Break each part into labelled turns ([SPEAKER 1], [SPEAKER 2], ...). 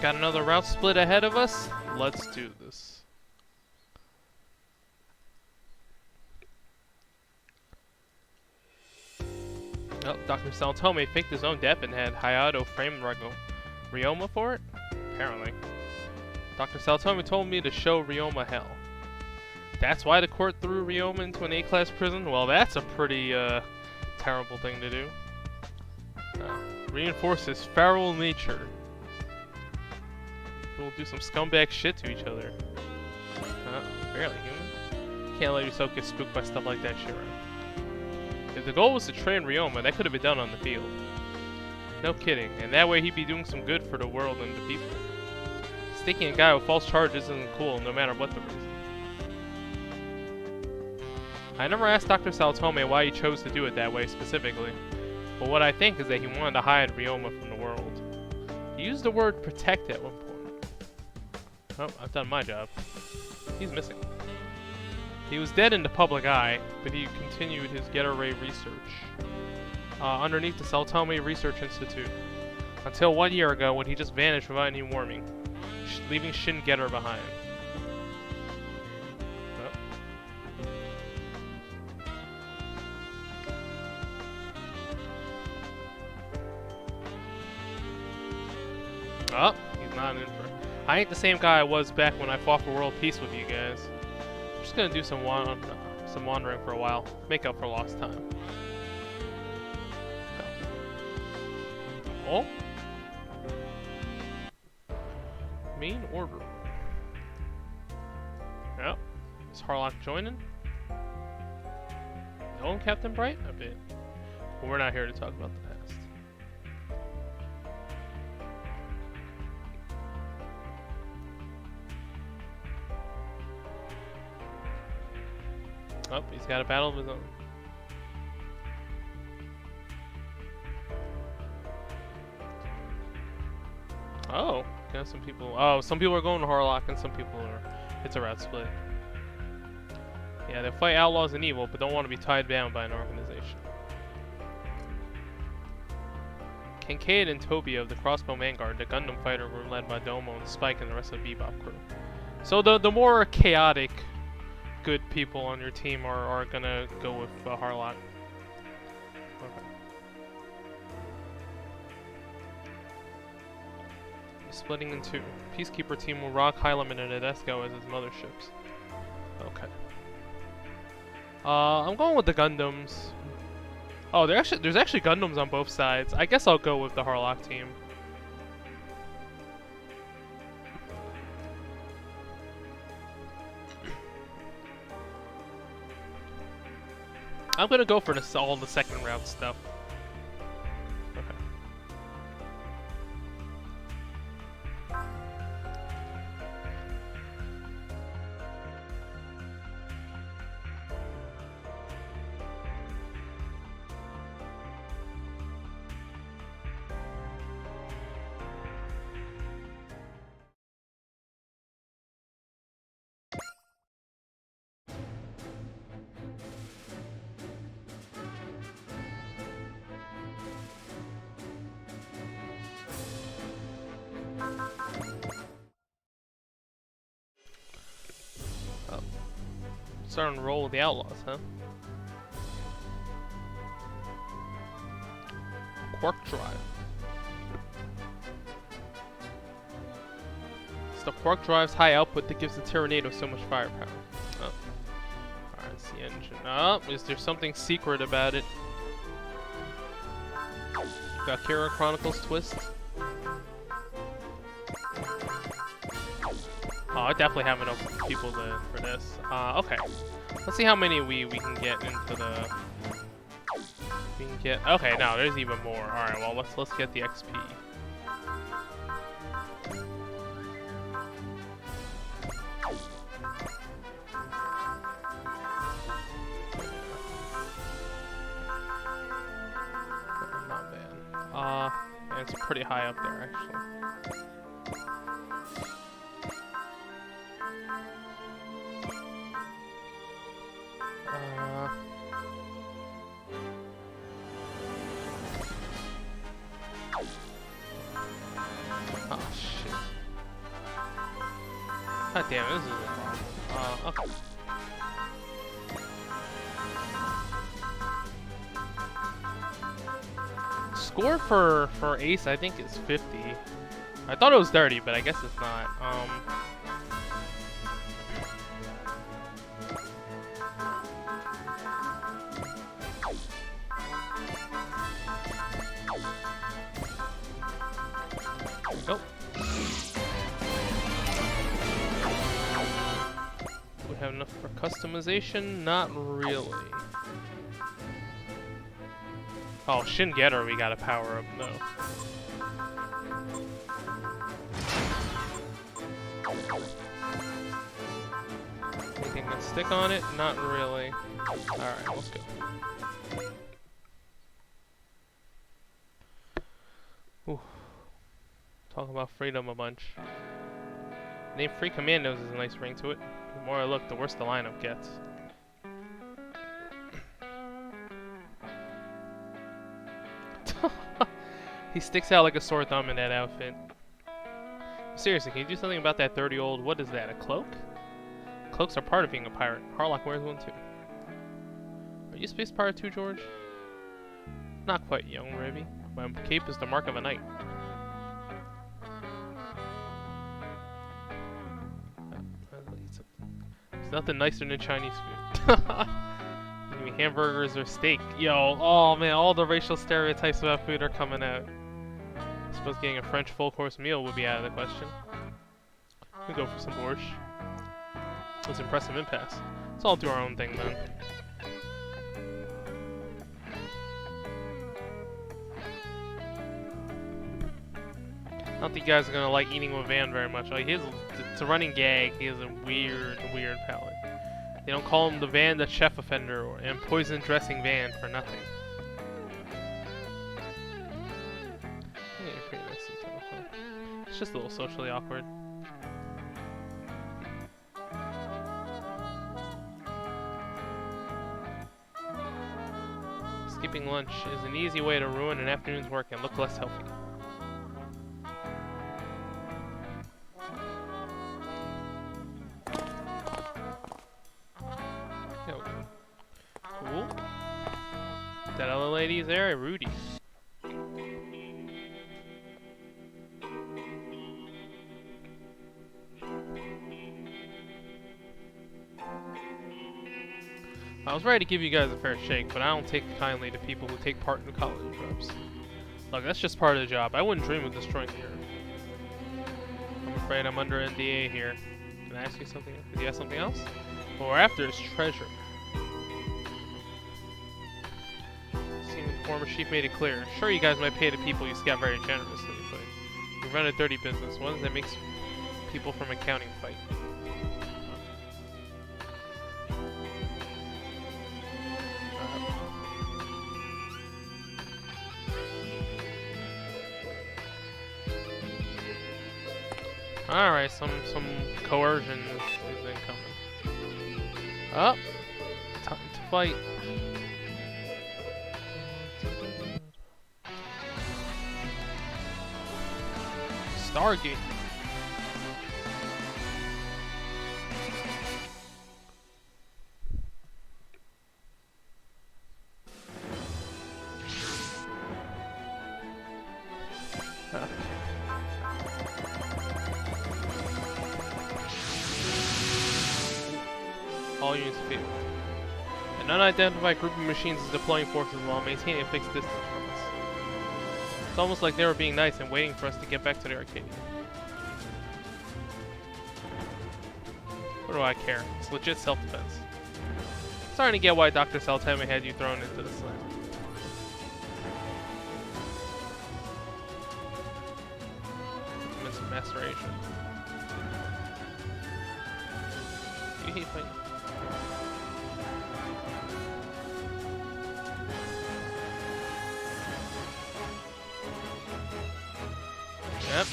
[SPEAKER 1] Got another route split ahead of us. Let's do this. Oh, Dr. Saltome faked his own death and had Hayato framed Ryoma for it? Apparently. Dr. Saltome told me to show Ryoma hell. That's why the court threw Ryoma into an A-class prison? Well, that's a pretty, terrible thing to do. Reinforces feral nature. We'll do some scumbag shit to each other. Barely human. Can't let yourself get spooked by stuff like that shit, right? If the goal was to train Ryoma, that could have been done on the field. No kidding, and that way he'd be doing some good for the world and the people. Sticking a guy with false charges isn't cool, no matter what the reason. I never asked Dr. Saltome why he chose to do it that way specifically, but what I think is that he wanted to hide Ryoma from the world. He used the word protect at one point. Oh, I've done my job. He's missing. He was dead in the public eye, but he continued his Getaway research underneath the Saltome Research Institute until 1 year ago when he just vanished without any warning, leaving Shin Getter behind. Oh, he's not in for it. I ain't the same guy I was back when I fought for world peace with you guys. I'm just gonna do some wandering for a while, make up for lost time. Oh. Main order. Yep. Is Harlock joining? No one, Captain Bright? A bit. But we're not here to talk about the past. Oh, he's got a battle of his own. Oh, got some people. Oh, some people are going to Harlock and some people are. It's a route split. Yeah, they fight outlaws and evil, but don't want to be tied down by an organization. Kincaid and Toby of the Crossbow Vanguard, the Gundam fighter, were led by Domo and Spike and the rest of the Bebop crew. So the more chaotic good people on your team are gonna go with Harlock. Okay. He's splitting in two. Peacekeeper team will rock Hylam and Nadesco as his motherships. Okay. I'm going with the Gundams. Oh, there's actually Gundams on both sides. I guess I'll go with the Harlock team. I'm gonna go for all the second route stuff. Okay. Starting to roll with the outlaws, huh? Quark drive. It's the quark drive's high output that gives the Tyrannator so much firepower. Oh. Alright, it's the engine. Oh, is there something secret about it? Valkyria Chronicles twist. Oh, I definitely have enough people for this. Okay. Let's see how many we can get into the... We can get... Okay, no, there's even more. Alright, well, let's get the XP. Not bad. It's pretty high up there, actually. Oh shit. God damn it, this is a problem. Okay. Score for Ace, I think, is 50. I thought it was 30, but I guess it's not. Nope. Do we have enough for customization? Not really. Oh, Shin Getter we gotta power up though. Anything that stick on it? Not really. Alright, let's go. Ooh. Talking about freedom a bunch. Name Free Commandos is a nice ring to it. The more I look, the worse the lineup gets. He sticks out like a sore thumb in that outfit. Seriously, can you do something about that 30-old... What is that, a cloak? Cloaks are part of being a pirate. Harlock wears one too. Are you a space pirate too, George? Not quite, young Ribby. My cape is the mark of a knight. There's nothing nicer than Chinese food. Give me hamburgers or steak. Yo, oh man, all the racial stereotypes about food are coming out. I suppose getting a French full-course meal would be out of the question. We go for some borscht. Let's impressive impasse. Let's all do our own thing then. I don't think you guys are gonna like eating with Van very much. Like it's a running gag. He has a weird palate. They don't call him the Van the chef offender and poison dressing Van for nothing. Yeah, you're pretty nice sometimes, huh? It's just a little socially awkward. Skipping lunch is an easy way to ruin an afternoon's work and look less healthy. Cool. That other lady's there, Rudy. I was ready to give you guys a fair shake, but I don't take kindly to people who take part in college reps. Look, that's just part of the job. I wouldn't dream of destroying the Earth. I'm afraid I'm under NDA here. Can I ask you something? Do you have something else? What we're after is treasure. Seeming former chief made it clear. Sure, you guys might pay the people you scout very generously, but you run a dirty business, one that makes people from accounting fight. Alright, some coercion is incoming. Up! Time to fight. Stargate. All units failed. An unidentified group of machines is deploying forces while maintaining a fixed distance from us. It's almost like they were being nice and waiting for us to get back to the arcade. What do I care? It's legit self-defense. Starting to get why Dr. Saltema had you thrown into the slam. Commit some maceration. You hate fighting. Yep,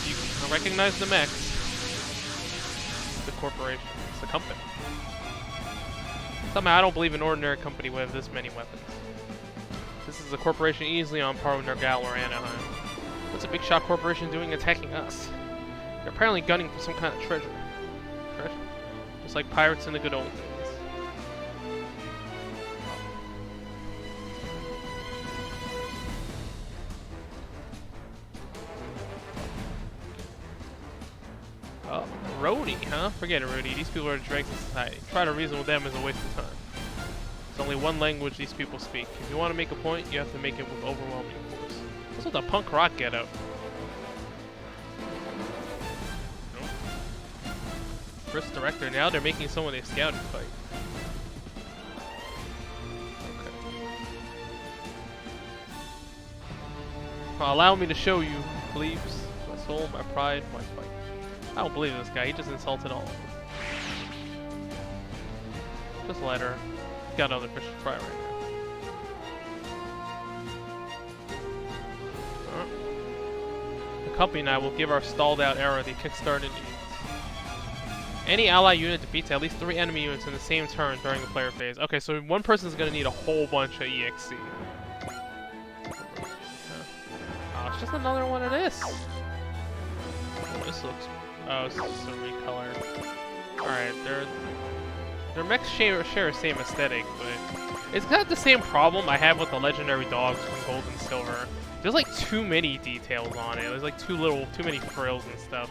[SPEAKER 1] you can recognize the mechs. It's the corporation, it's the company. Somehow I don't believe an ordinary company would have this many weapons. This is a corporation easily on par with Nergal or Anaheim. What's a big shot corporation doing attacking us? They're apparently gunning for some kind of treasure. Just like pirates in the good old days. Rhodey, huh? Forget it, Rhodey. These people are dregs in society. Try to reason with them is a waste of time. There's only one language these people speak. If you want to make a point, you have to make it with overwhelming force. What's with the punk rock getup? Nope. First director, now they're making someone a scouting fight. Okay. Allow me to show you, please. My soul, my pride, my fight. I don't believe this guy, he just insulted all of them. Just let her. Got another fish to fry right now. The company and I will give our stalled out era the kickstart it needs. Any ally unit defeats at least 3 enemy units in the same turn during the player phase. Okay, so one person's gonna need a whole bunch of EXC. Oh, it's just another one of this. Oh, this looks... Oh, it's just a recolor. Alright, their mechs share the same aesthetic, but it's got the same problem I have with the legendary dogs from Gold and Silver. There's like too many details on it. There's like too many frills and stuff,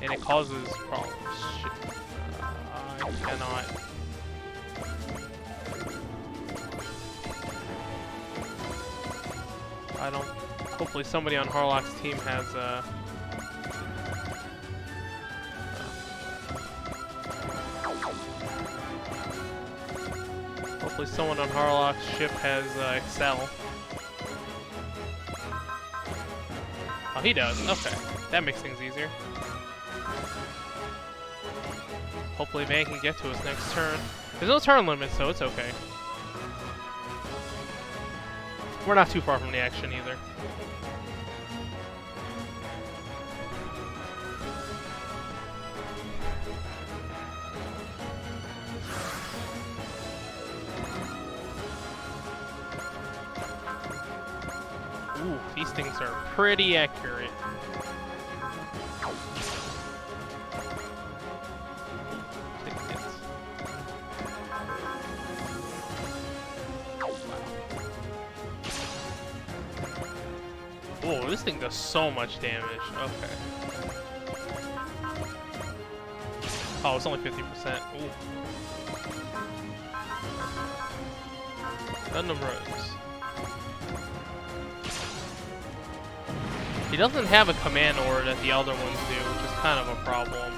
[SPEAKER 1] and it causes problems. Shit. I cannot. I don't. Hopefully, somebody on Harlock's team has Hopefully someone on Harlock's ship has Excel. Oh, he does. Okay. That makes things easier. Hopefully Van can get to us next turn. There's no turn limit, so it's okay. We're not too far from the action either. Ooh, these things are pretty accurate. Oh, this thing does so much damage. Okay. Oh, it's only 50%. Ooh. Gundam Rose. He doesn't have a command order that the other ones do, which is kind of a problem.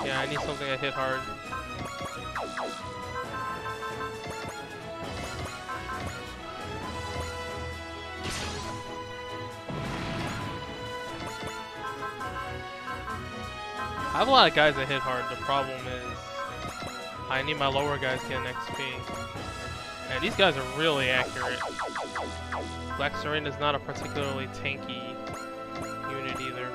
[SPEAKER 1] Yeah, I need something that hit hard. I have a lot of guys that hit hard. The problem is I need my lower guys to get an XP. And these guys are really accurate. Black Serene is not a particularly tanky unit either.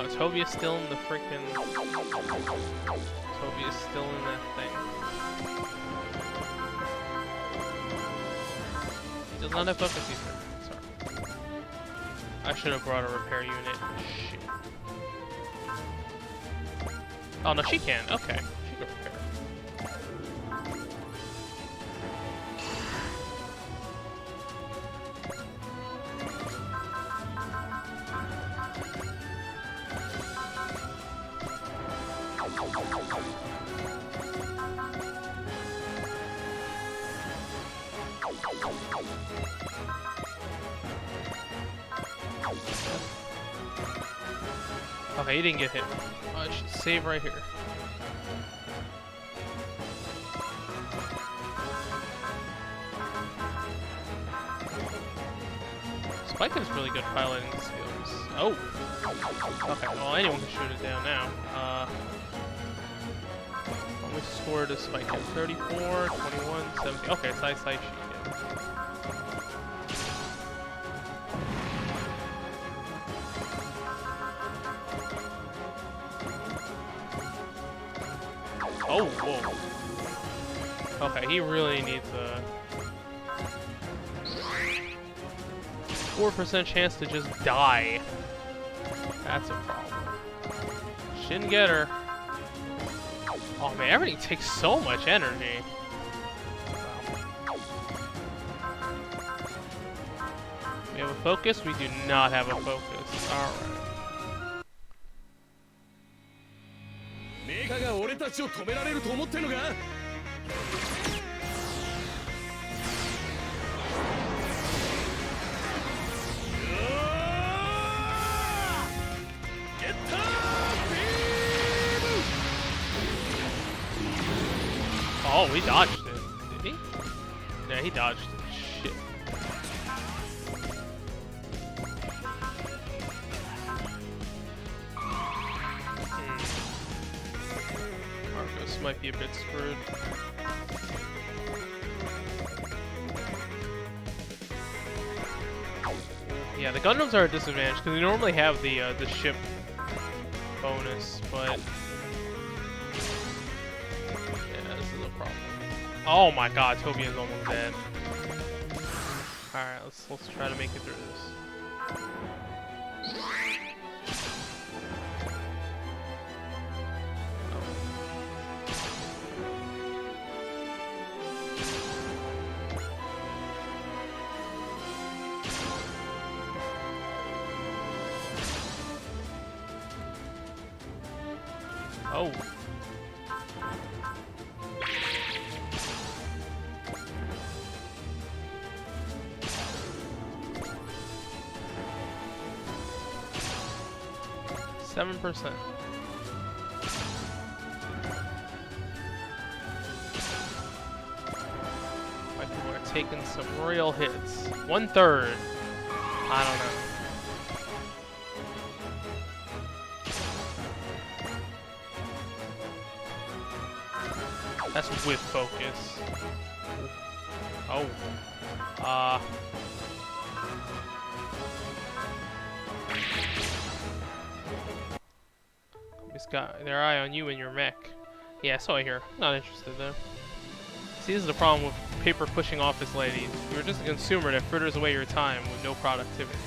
[SPEAKER 1] Oh, Tobia's still in the freaking... Tobia's still in that thing. He does not have focus either. Sorry. I should have brought a repair unit. Shit. Oh, no, she can. Okay. She can repair. Okay, he didn't get hit. Oh, I should save right here. Spike has really good piloting skills. Oh! Okay, well anyone can shoot it down now. How much score does Spike have? 34, 21, 17. Okay, size sheet. Oh, whoa. Okay, he really needs a 4% chance to just die. That's a problem. Shouldn't get her. Oh man, everything takes so much energy. Wow. We have a focus? We do not have a focus. Alright. Oh, he dodged it. Did he? Yeah, he dodged it. Shit. Marcos might be a bit screwed. Yeah, the Gundams are a disadvantage because they normally have the ship bonus, but oh my god, Tobia's almost dead. Alright, let's try to make it through this. Oh. 7%. My people are taking some real hits. 1/3. I don't know. That's with focus. Oh. Got their eye on you and your mech. Yeah, I saw it here. Not interested though. See, this is the problem with paper-pushing office ladies. You're just a consumer that fritters away your time with no productivity.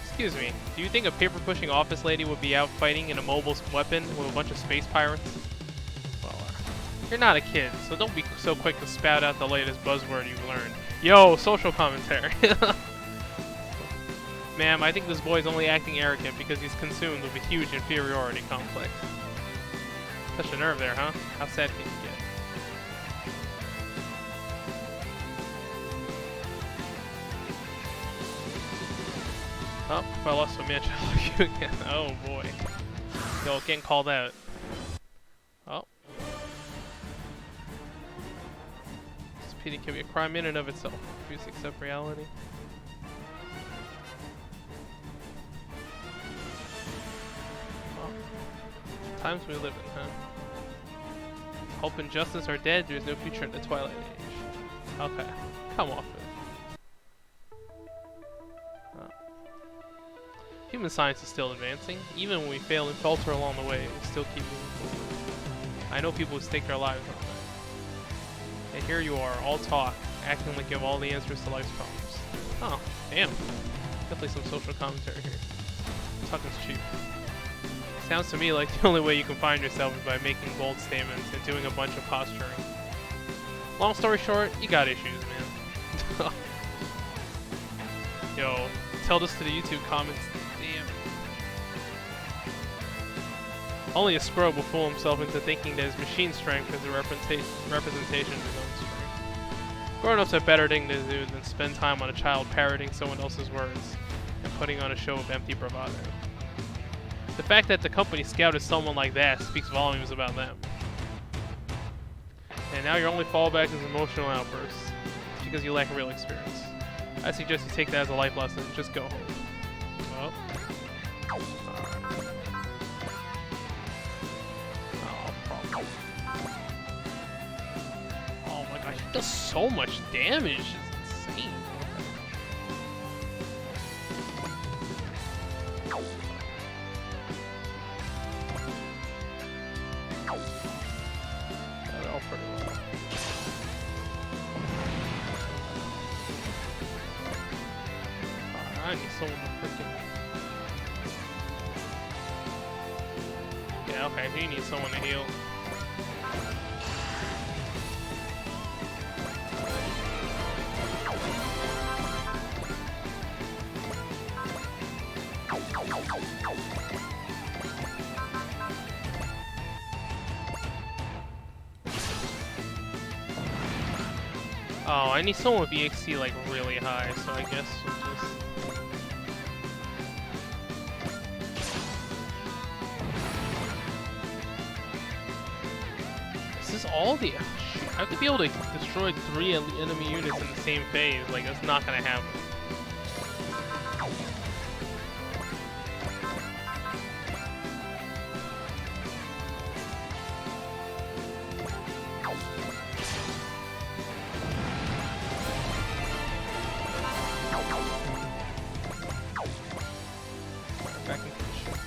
[SPEAKER 1] Excuse me, do you think a paper-pushing office lady would be out fighting in a mobile weapon with a bunch of space pirates? Well, you're not a kid, so don't be so quick to spout out the latest buzzword you've learned. Yo, social commentary. Ma'am, I think this boy is only acting arrogant because he's consumed with a huge inferiority complex. Touch a nerve there, huh? How sad can you get? Oh, I lost my match. Again. Oh boy. Yo, getting called out. Oh. Speeding can be a crime in and of itself. Refuse to accept reality. Times we live in, huh? Hope and justice are dead, there's no future in the Twilight Age. Okay, come off it. Oh. Human science is still advancing. Even when we fail and falter along the way, we still keep moving forward. I know people who stake their lives on that. And here you are, all talk, acting like you have all the answers to life's problems. Oh, damn. Definitely some social commentary here. Talking's cheap. Sounds to me like the only way you can find yourself is by making bold statements and doing a bunch of posturing. Long story short, you got issues, man. Yo, tell this to the YouTube comments. Damn. Only a scrub will fool himself into thinking that his machine strength is a representation of his own strength. Grown-ups have better things to do than spend time on a child parroting someone else's words and putting on a show of empty bravado. The fact that the company scouted someone like that speaks volumes about them. And now your only fallback is emotional outbursts because you lack real experience. I suggest you take that as a life lesson. Just go home. Oh. Oh, probably. Oh my gosh, he does so much damage. It's insane. They're all pretty low. I need someone to freaking... Yeah, okay, he needs someone to heal. Oh, I need someone with EXT like really high, so I guess we'll just... This is all the... I have to be able to destroy 3 enemy units in the same phase. Like, that's not gonna happen. Back into the ship.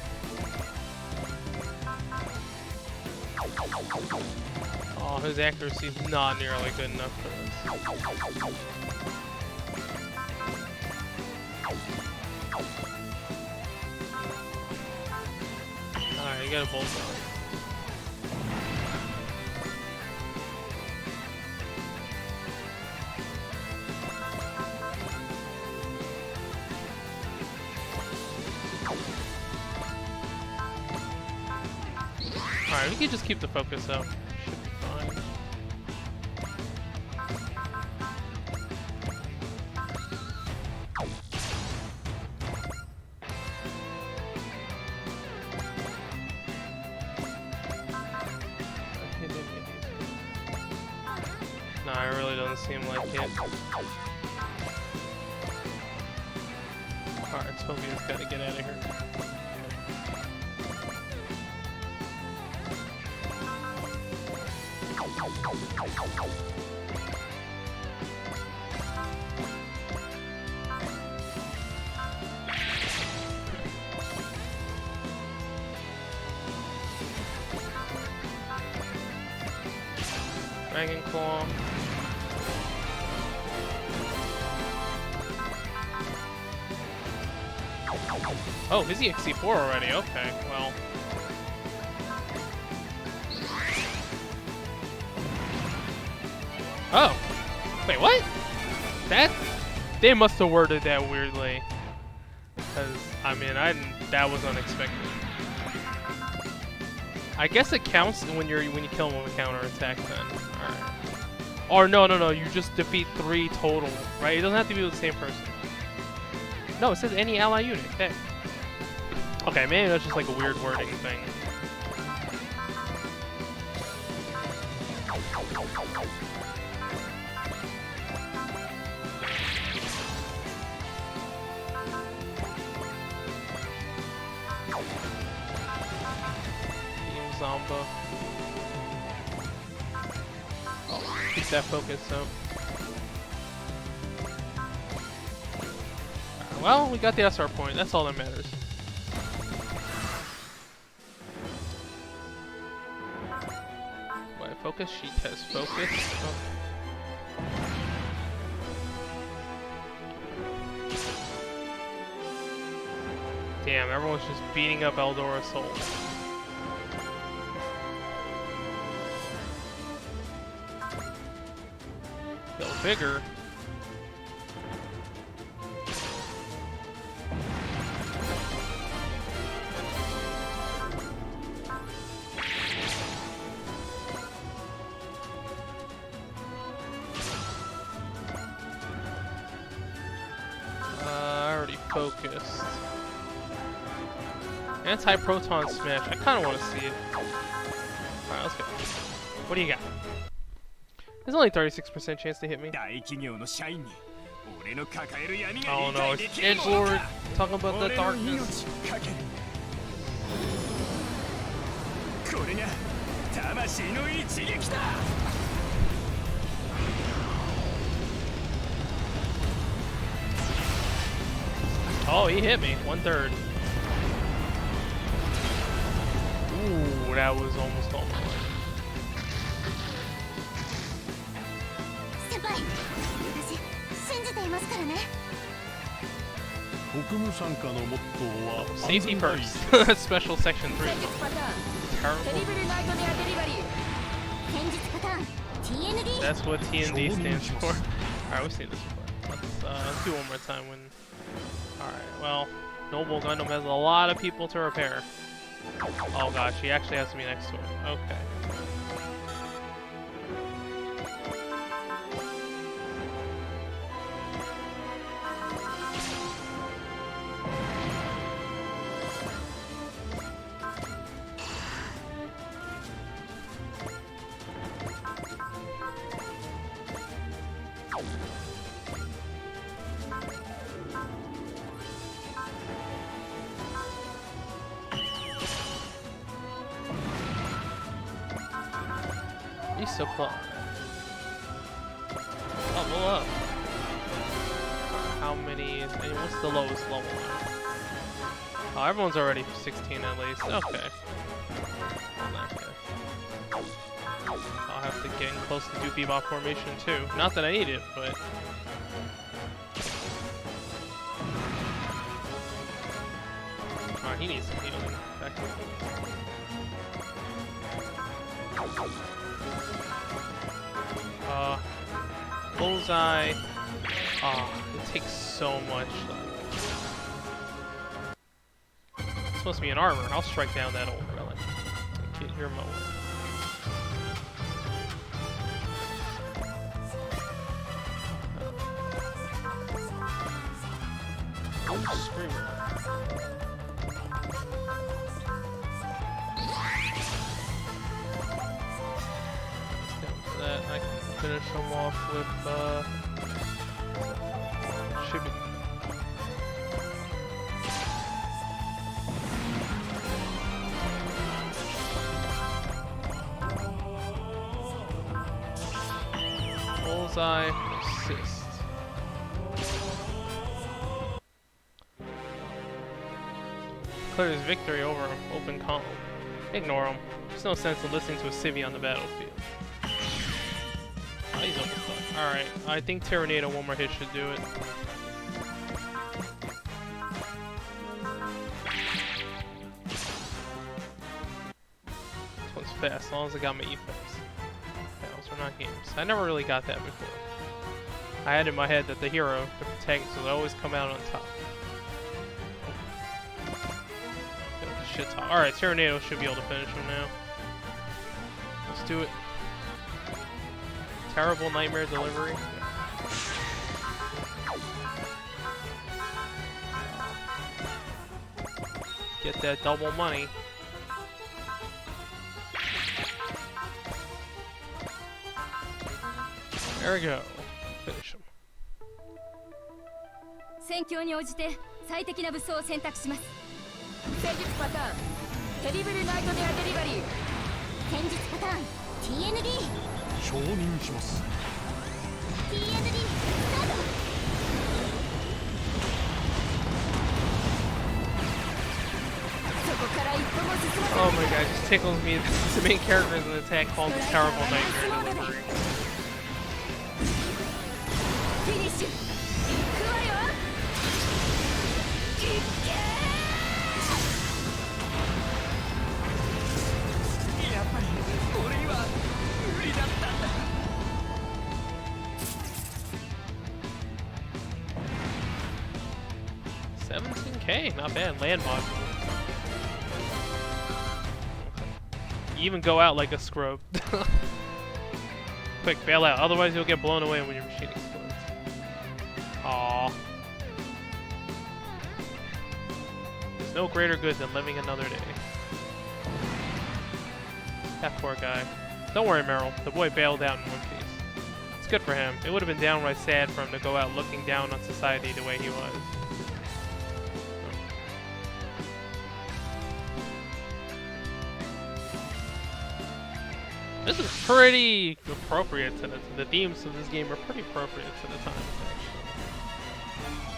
[SPEAKER 1] Oh, his accuracy is not nearly good enough for this. Alright, you got a bullseye. Alright, we can just keep the focus up. Should be fine. Nah, it really doesn't seem like it. Alright, Tobia's gotta get out of here. Dragon Claw. Oh, is he XC4 already? Okay, well. Oh. Wait, what? That... They must have worded that weirdly. Because, I mean, that was unexpected. I guess it counts when you kill him with a counter attack then. Alright. Or no, you just defeat 3 total, right? It doesn't have to be with the same person. No, it says any ally unit. Okay. Okay, maybe that's just like a weird wording thing. Zomba. Oh, keep that focus up. Well, we got the SR point. That's all that matters. Wait, focus? She has focus. Oh. Damn, everyone's just beating up Eldora's soul. Bigger. I already focused. Anti-proton smash. I kind of want to see it. Alright, let's go. What do you got? There's only 36% chance to hit me. Oh no, it's Edgelord talking about the darkness. Oh, he hit me. 1/3. Ooh, that was almost on my line.
[SPEAKER 2] 先輩、私信じていますからね。
[SPEAKER 3] 国務参加のモットーは
[SPEAKER 1] Safety first. Special section 3.
[SPEAKER 2] 戦術パターン、
[SPEAKER 1] Terrible.
[SPEAKER 2] テリブルナイトデアデリバリー。戦術パターン、TND。
[SPEAKER 1] That's what TND stands for. Alright, we've seen this before. Let's do one more time when... Alright, well, Noble Gundam has a lot of people to repair. Oh gosh, he actually has to be next to him. Okay. Resupply. Level up. How many? What's the lowest level now? Oh, everyone's already 16 at least. Okay. Well, not good. I'll have to get in close to do bebop formation too. Not that I need it, but. Oh, he needs some healing. Back to Bullseye. Oh, it takes so much. It's supposed to be an armor. I'll strike down that old relic. Get your mower. Oh, Screamer. That I can finish them off with Shibi. Bullseye assist. Declares victory over an open column. Ignore him. There's no sense in listening to a civvy on the battlefield. Oh, he's almost done. Alright, I think Tyrannado one more hit should do it. This one's fast, as long as I got my effects. Battles are not games. I never really got that before. I had in my head that the hero, the protagonist, would always come out on top. Shit top. Alright, Tyrannado should be able to finish him now. Let's do it. Terrible nightmare delivery. Get that double money. There we go. Finish him.
[SPEAKER 2] 戦況に応じて最適な武装を選択します。戦術パターン、テリブルナイトデアデリバリー。戦術パターン、TND。
[SPEAKER 3] 承認します。
[SPEAKER 2] TND スタート。
[SPEAKER 1] Oh my god, it just tickles me that the main character is an attack called the Terrible Nightmare Delivery.
[SPEAKER 2] Finish.
[SPEAKER 1] $17K, not bad. Land module. You even go out like a scrub. Quick, bail out, otherwise you'll get blown away when your machine explodes. Aww. There's no greater good than living another day. That poor guy. Don't worry, Meryl. The boy bailed out in one piece. It's good for him. It would have been downright sad for him to go out looking down on society the way he was. This is pretty appropriate to the themes of this game are pretty appropriate to the times, actually.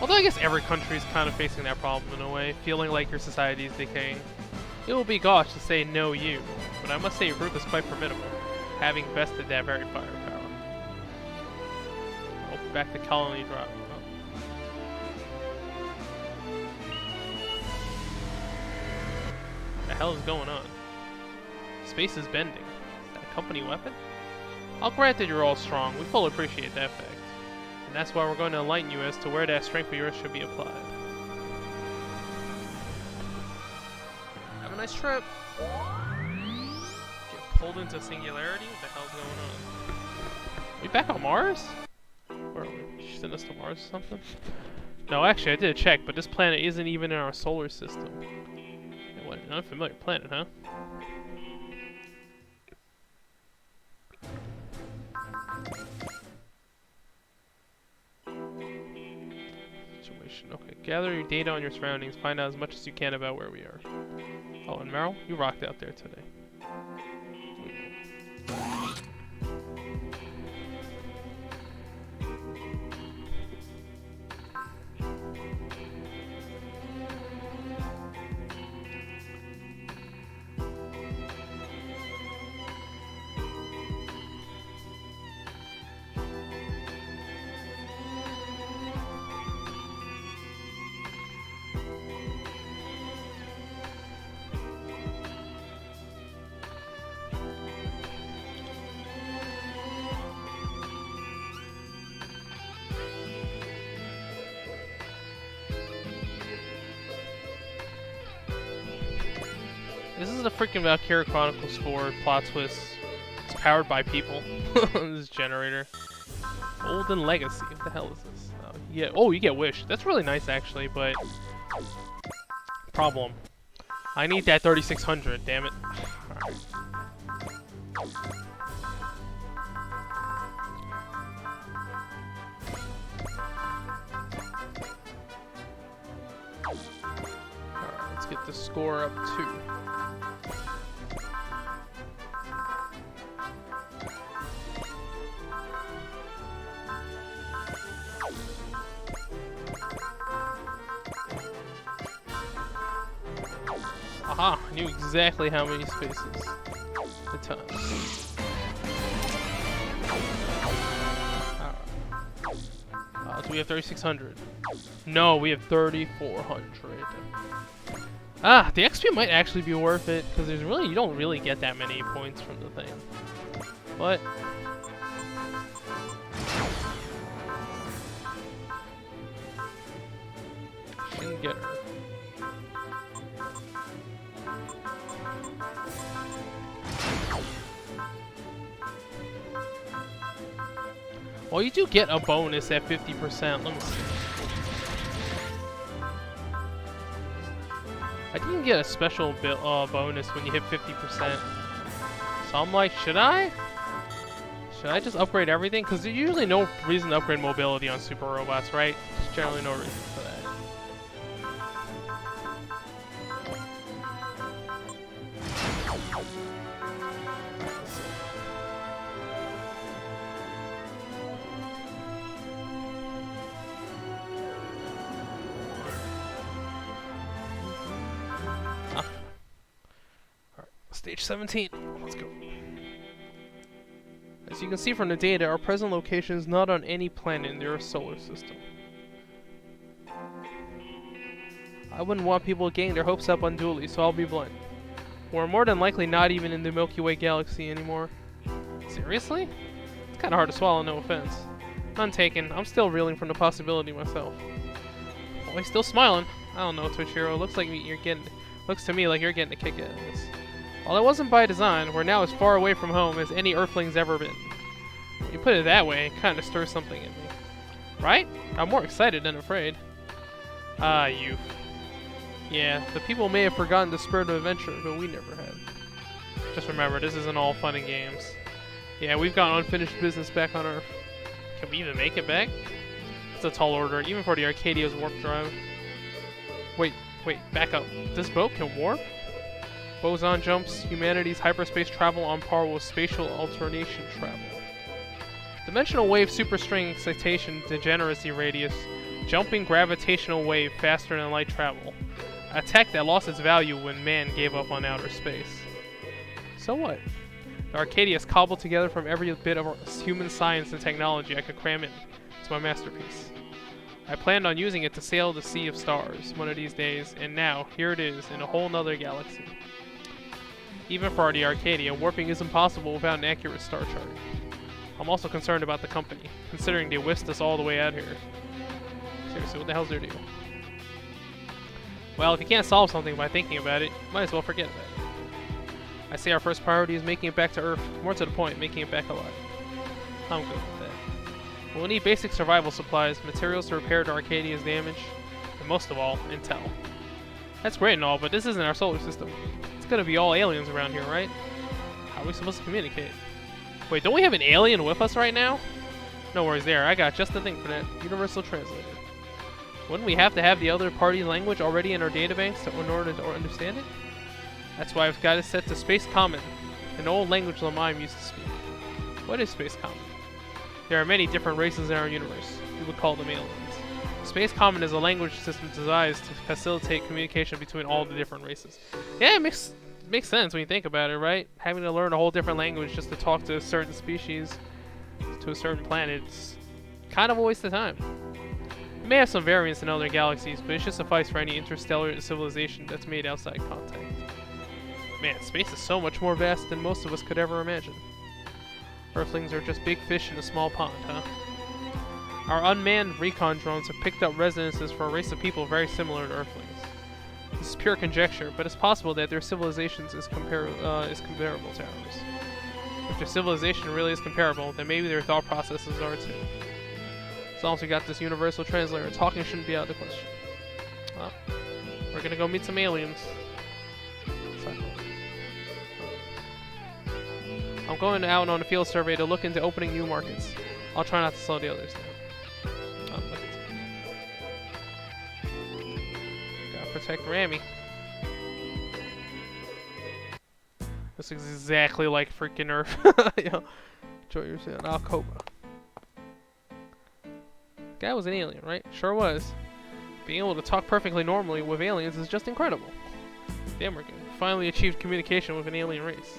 [SPEAKER 1] Although I guess every country is kind of facing that problem in a way, feeling like your society is decaying. It will be gosh to say no you, but I must say your group is quite formidable, having bested that very firepower. Oh, back to colony drop. Oh. What the hell is going on? Space is bending. Is that a company weapon? I'll grant that you're all strong. We fully appreciate that fact. And that's why we're going to enlighten you as to where that strength of yours should be applied. Have a nice trip. Get pulled into singularity? What the hell's going on? Are we back on Mars? Or are we send us to Mars or something? No, actually I did check, but this planet isn't even in our solar system. Yeah, what an unfamiliar planet, huh? Okay, gather your data on your surroundings, find out as much as you can about where we are. Oh, and Meryl, you rocked out there today. This is the freaking Valkyria Chronicles 4 plot twist. It's powered by people. This generator. Golden Legacy. What the hell is this? Oh, you get Wish. That's really nice actually, but problem. I need that 3600. Damn it. Alright. Alright, let's get the score up too. Aha! I knew exactly how many spaces to touch. Alright. Do we have 3600? No, we have 3400. Ah, the XP might actually be worth it because you don't really get that many points from the thing. But shouldn't get her. Well, you do get a bonus at 50%. Let me see. I didn't get a special bonus when you hit 50%. So I'm like, should I? Should I just upgrade everything? Because there's usually no reason to upgrade mobility on super robots, right? There's generally no reason for that. Stage 17. Let's go. As you can see from the data, our present location is not on any planet in the Earth's solar system. I wouldn't want people getting their hopes up unduly, so I'll be blunt. We're more than likely not even in the Milky Way galaxy anymore. Seriously? It's kinda hard to swallow, no offense. None taken. I'm still reeling from the possibility myself. Oh, he's still smiling. I don't know, Toshiro. Looks to me like you're getting a kick out of this. While it wasn't by design, we're now as far away from home as any Earthling's ever been. When you put it that way, it kinda stirs something in me. Right? I'm more excited than afraid. Ah, youth. Yeah, the people may have forgotten the spirit of adventure, but we never have. Just remember, this isn't all fun and games. Yeah, we've got unfinished business back on Earth. Can we even make it back? It's a tall order, even for the Arcadia's warp drive. Wait, back up. This boat can warp? Boson jumps humanity's hyperspace travel on par with spatial alternation travel. Dimensional wave superstring excitation degeneracy radius. Jumping gravitational wave faster than light travel. A tech that lost its value when man gave up on outer space. So what? The Arcadia is cobbled together from every bit of human science and technology I could cram in. It's my masterpiece. I planned on using it to sail the sea of stars one of these days, and now, here it is, in a whole nother galaxy. Even for the Arcadia, warping is impossible without an accurate star chart. I'm also concerned about the company, considering they whisked us all the way out here. Seriously, what the hell's their deal? Well, if you can't solve something by thinking about it, might as well forget about it. I say our first priority is making it back to Earth, more to the point, making it back alive. I'm good with that. We'll need basic survival supplies, materials to repair the Arcadia's damage, and most of all, intel. That's great and all, but this isn't our solar system. It's gonna be all aliens around here, right? How are we supposed to communicate? Wait, don't we have an alien with us right now? No worries there, I got just the thing for that. Universal Translator. Wouldn't we have to have the other party's language already in our databanks in order to understand it? That's why I've got it set to Space Common, an old language Lamaim used to speak. What is Space Common? There are many different races in our universe. We would call them aliens. Space Common is a language system designed to facilitate communication between all the different races. Yeah, it makes sense when you think about it, right? Having to learn a whole different language just to talk to a certain species, to a certain planet, it's kind of a waste of time. It may have some variants in other galaxies, but it should suffice for any interstellar civilization that's made outside contact. Man, space is so much more vast than most of us could ever imagine. Earthlings are just big fish in a small pond, huh? Our unmanned recon drones have picked up resonances for a race of people very similar to Earthlings. This is pure conjecture, but it's possible that their civilizations is comparable to ours. If their civilization really is comparable, then maybe their thought processes are too. As long as we got this universal translator, talking shouldn't be out of the question. Well, we're gonna go meet some aliens. I'm going out on a field survey to look into opening new markets. I'll try not to slow the others down. Oh, look. Gotta protect Rami. This is exactly like freaking Earth. Yo, enjoy yourself. Alcoba. Guy was an alien, right? Sure was. Being able to talk perfectly normally with aliens is just incredible. Damn, we're finally achieved communication with an alien race.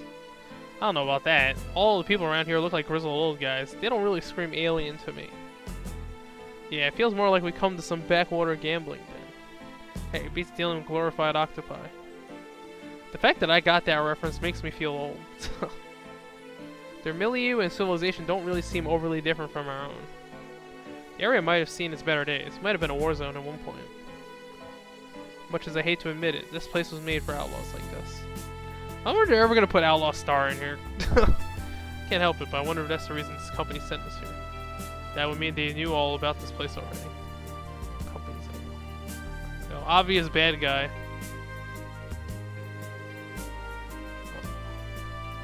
[SPEAKER 1] I don't know about that. All the people around here look like grizzled old guys. They don't really scream alien to me. Yeah, it feels more like we come to some backwater gambling den. Hey, it beats dealing with glorified octopi. The fact that I got that reference makes me feel old. Their milieu and civilization don't really seem overly different from our own. The area might have seen its better days. It might have been a war zone at one point. Much as I hate to admit it, this place was made for outlaws like us. I wonder if they're ever going to put Outlaw Star in here. Can't help it, but I wonder if that's the reason this company sent us here. That would mean they knew all about this place already. Company sent us. No, obvious bad guy.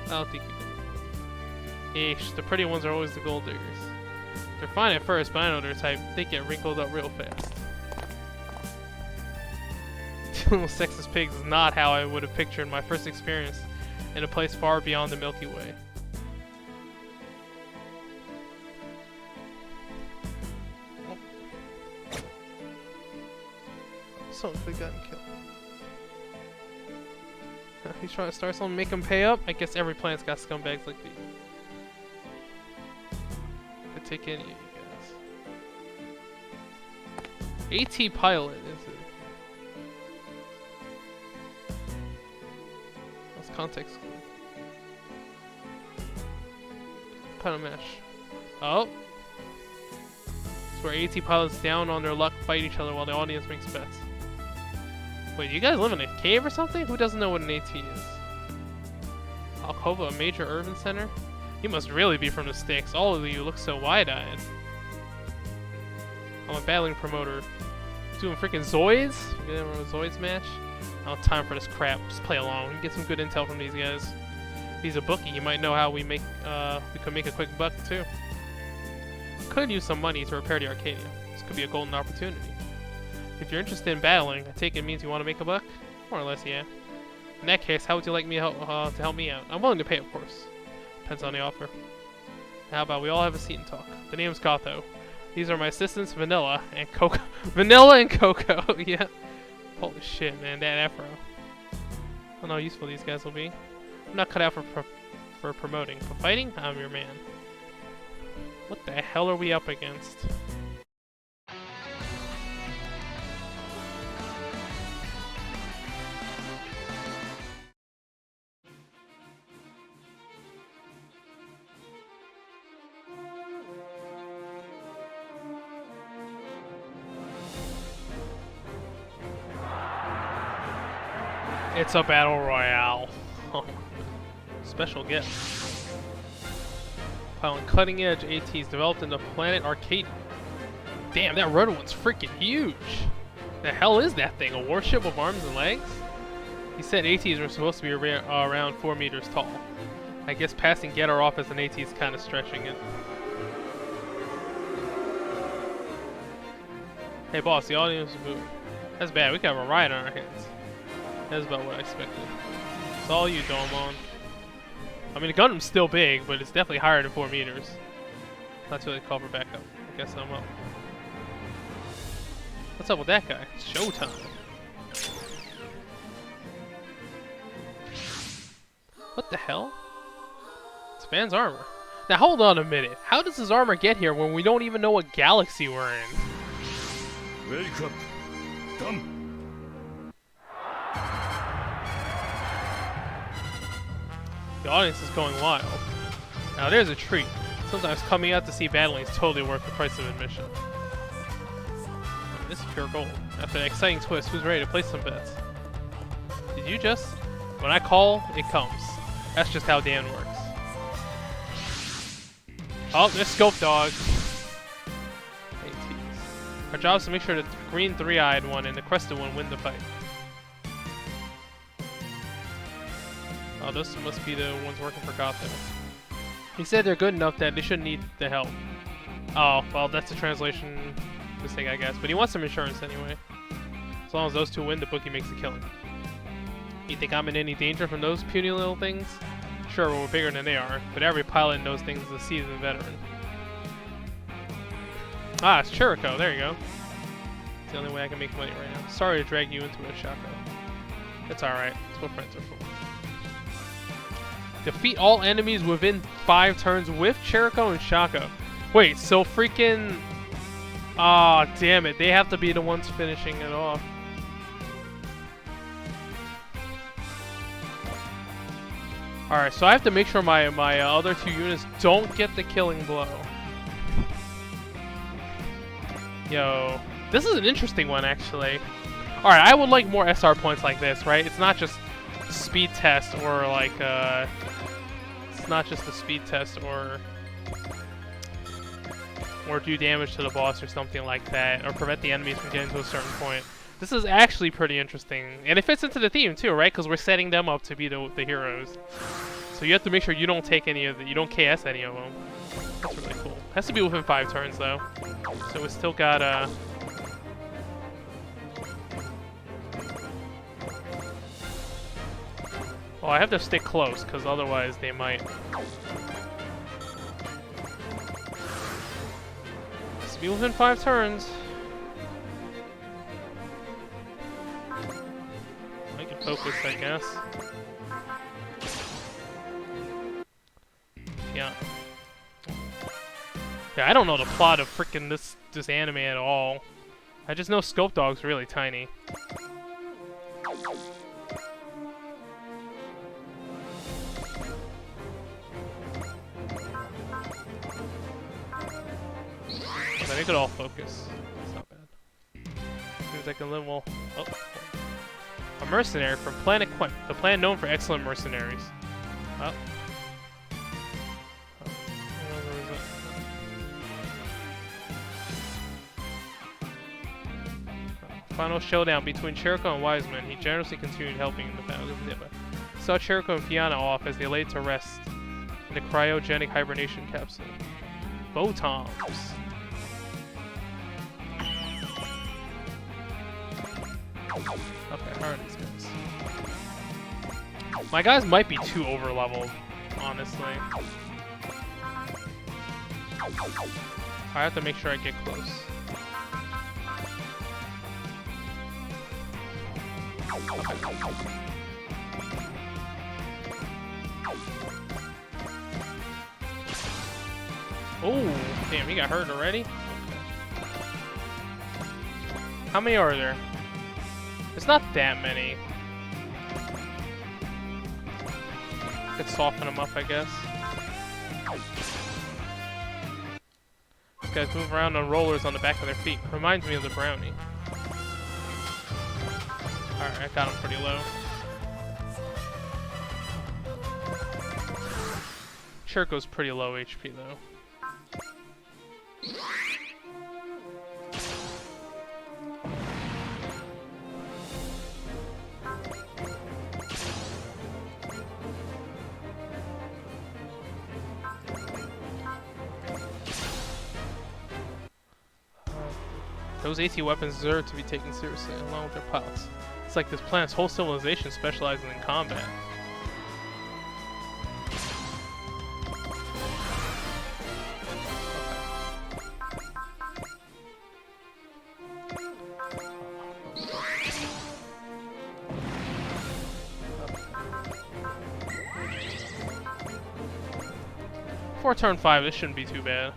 [SPEAKER 1] I don't think he did. Eesh, the pretty ones are always the gold diggers. They're fine at first, but I know their type. They get wrinkled up real fast. Little sexist pigs is not how I would have pictured my first experience in a place far beyond the Milky Way. Oh. Someone could have gotten killed. He's trying to start something, make him pay up? I guess every planet's got scumbags like these. Could take any of you guys. AT pilot, is it? Context clue. Kind of mesh. Oh. It's where AT pilots down on their luck fight each other while the audience makes bets. Wait, you guys live in a cave or something? Who doesn't know what an AT is? Alcova, a major urban center? You must really be from the sticks. All of you look so wide-eyed. I'm a battling promoter. Doing freaking Zoids? You get a Zoids match? I don't have time for this crap. Just play along. We can get some good intel from these guys. If he's a bookie, you might know how we could make a quick buck too. could use some money to repair the Arcadia. This could be a golden opportunity. If you're interested in battling, I take it means you want to make a buck? More or less, yeah. In that case, how would you like me to help me out? I'm willing to pay, of course. Depends on the offer. How about we all have a seat and talk? The name's Gotho. These are my assistants, Vanilla and Coco. Vanilla and Coco, yeah. Holy shit, man, that afro. I don't know how useful these guys will be. I'm not cut out for promoting. For fighting, I'm your man. What the hell are we up against? It's a battle royale. Special gift. Piling cutting edge ATs developed in the planet Arcadia. Damn, that rotor one's freaking huge. The hell is that thing? A warship with arms and legs? He said ATs were supposed to be around 4 meters tall. I guess passing Getter off as an AT is kind of stretching it. Hey boss, the audience is booing. That's bad, we could have a riot on our hands. That's about what I expected. It's all you, Domon. I mean, the Gundam's still big, but it's definitely higher than 4 meters. Not too late to call for backup. I guess I'm up. What's up with that guy? It's showtime. What the hell? It's Van's armor. Now hold on a minute. How does his armor get here when we don't even know what galaxy we're in?
[SPEAKER 3] Wake up. Come.
[SPEAKER 1] The audience is going wild. Now there's a treat. Sometimes coming out to see battling is totally worth the price of admission. This is pure gold. After an exciting twist, who's ready to place some bets? Did you just? When I call, it comes. That's just how Dan works. Oh, there's Scope Dog. ATs. Our job is to make sure the green three-eyed one and the crested one win the fight. Oh, those must be the ones working for Gotham. He said they're good enough that they shouldn't need the help. Oh, well, that's a translation mistake, I guess. But he wants some insurance anyway. As long as those two win, the bookie makes a killing. You think I'm in any danger from those puny little things? Sure, we're bigger than they are, but every pilot in those things is a seasoned veteran. Ah, it's Chirico. There you go. It's the only way I can make money right now. Sorry to drag you into it, Shako. It's alright. It's what friends are for. Defeat all enemies within 5 turns with Chirico and Shako. Wait, so freaking... Aw, damn it. They have to be the ones finishing it off. Alright, so I have to make sure my other 2 units don't get the killing blow. Yo, this is an interesting one, actually. Alright, I would like more SR points like this, right? It's not just speed test or like, it's not just a speed test or do damage to the boss or something like that, or prevent the enemies from getting to a certain point. This is actually pretty interesting, and it fits into the theme too, right? Because we're setting them up to be the heroes. So you have to make sure you don't take any of you don't KS any of them. That's really cool. Has to be within 5 turns though. So we still got well, I have to stick close because otherwise they might. Has to be within 5 turns. I can focus, I guess. Yeah. Yeah, I don't know the plot of frickin' this anime at all. I just know Scope Dog's really tiny. But they could all focus. It's not bad. Seems like a little... Oh. A mercenary from Planet Quent, the planet known for excellent mercenaries. Oh. Final showdown between Chirico and Wiseman. He generously continued helping in the battle. Saw Chirico and Fiona off as they laid to rest in the cryogenic hibernation capsule. Botoms. Okay, how are these guys? My guys might be too over leveled, honestly. I have to make sure I get close. Oh, damn, he got hurt already? How many are there? It's not that many. Could soften them up, I guess. These guys move around on rollers on the back of their feet. Reminds me of the brownie. Alright, I got him pretty low. Chirco's pretty low HP though. Those AT weapons deserve to be taken seriously, along with their pilots. It's like this planet's whole civilization specializes in combat. Before turn 5, this shouldn't be too bad.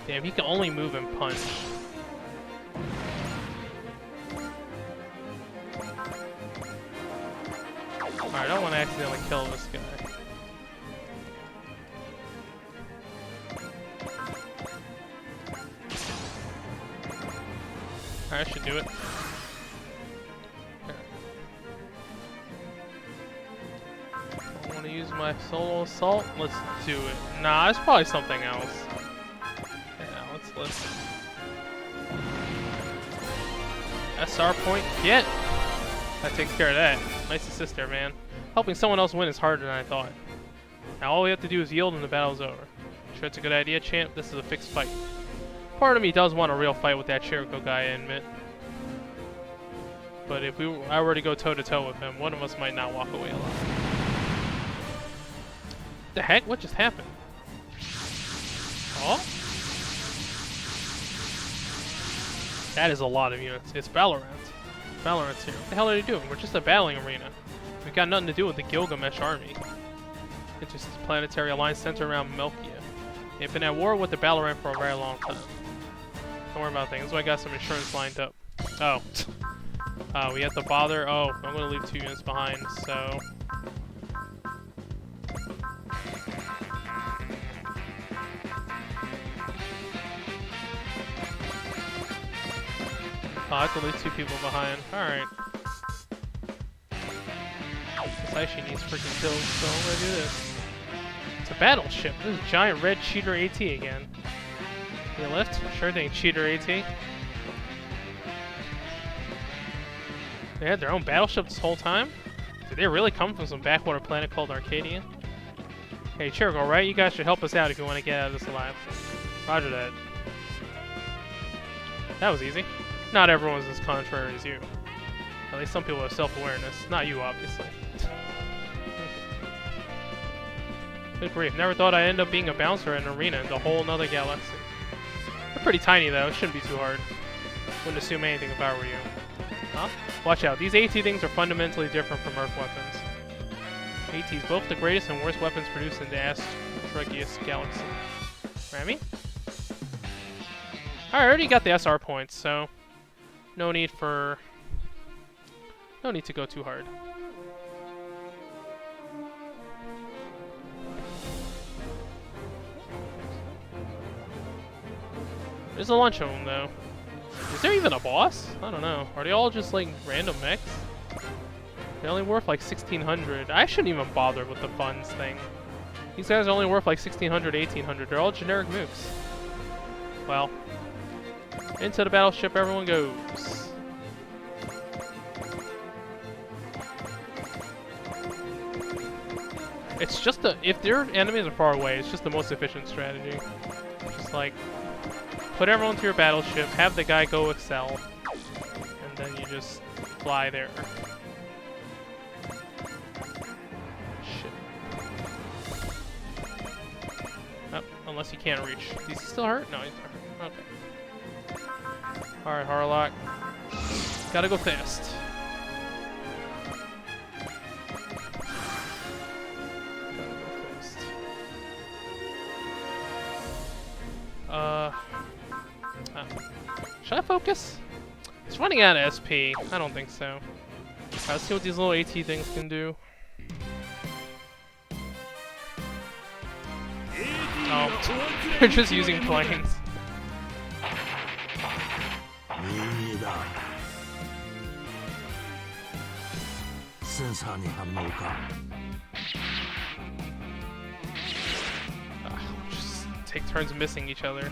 [SPEAKER 1] Damn, he can only move and punch. Alright, I don't want to accidentally kill this guy. Alright, I should do it. I want to use my solo assault. Let's do it. Nah, it's probably something else. Let's SR point, get! That takes care of that. Nice assist there, man. Helping someone else win is harder than I thought. Now all we have to do is yield and the battle's over. Sure it's a good idea, champ? This is a fixed fight. Part of me does want a real fight with that Chirico guy, I admit. But if I were to go toe-to-toe with him, one of us might not walk away alive. The heck? What just happened? Oh? That is a lot of units. It's Valorant. Valorant's here. What the hell are they doing? We're just a battling arena. We've got nothing to do with the Gilgamesh army. It's just a planetary alliance centered around Melkia. They've been at war with the Valorant for a very long time. Don't worry about things. That's why I got some insurance lined up. Oh. We have to bother. Oh, I'm going to leave 2 units behind, so... Oh, I have to leave 2 people behind. Alright. This actually needs freaking kills, so I'm gonna do this. It's a battleship. This is a giant red cheater AT again. Can you lift? Sure thing, cheater AT. They had their own battleship this whole time? Did they really come from some backwater planet called Arcadia? Hey, Chirico, right? You guys should help us out if you want to get out of this alive. Roger that. That was easy. Not everyone's as contrary as you. At least some people have self-awareness. Not you, obviously. Good grief. Never thought I'd end up being a bouncer in an arena in the whole nother galaxy. They're pretty tiny, though. It shouldn't be too hard. Wouldn't assume anything if I were you. Huh? Watch out. These AT things are fundamentally different from Earth weapons. AT's both the greatest and worst weapons produced in the Astrageus galaxy. Rami? I already got the SR points, so... No need to go too hard. There's a bunch of them, though. Is there even a boss? I don't know. Are they all just, like, random mechs? They're only worth, like, 1,600. I shouldn't even bother with the funds thing. These guys are only worth, like, 1,600, 1,800. They're all generic mooks. Well... Into the battleship, everyone goes. It's just if their enemies are far away, it's just the most efficient strategy. Just like, put everyone to your battleship, have the guy go excel, and then you just fly there. Shit. Oh, unless you can't reach. Is he still hurt? No, he's not hurt. Okay. Alright, Harlock. Gotta go fast. Should I focus? It's running out of SP. I don't think so. Alright, let's see what these little AT things can do. Oh, they're just using planes. Just take turns missing each other.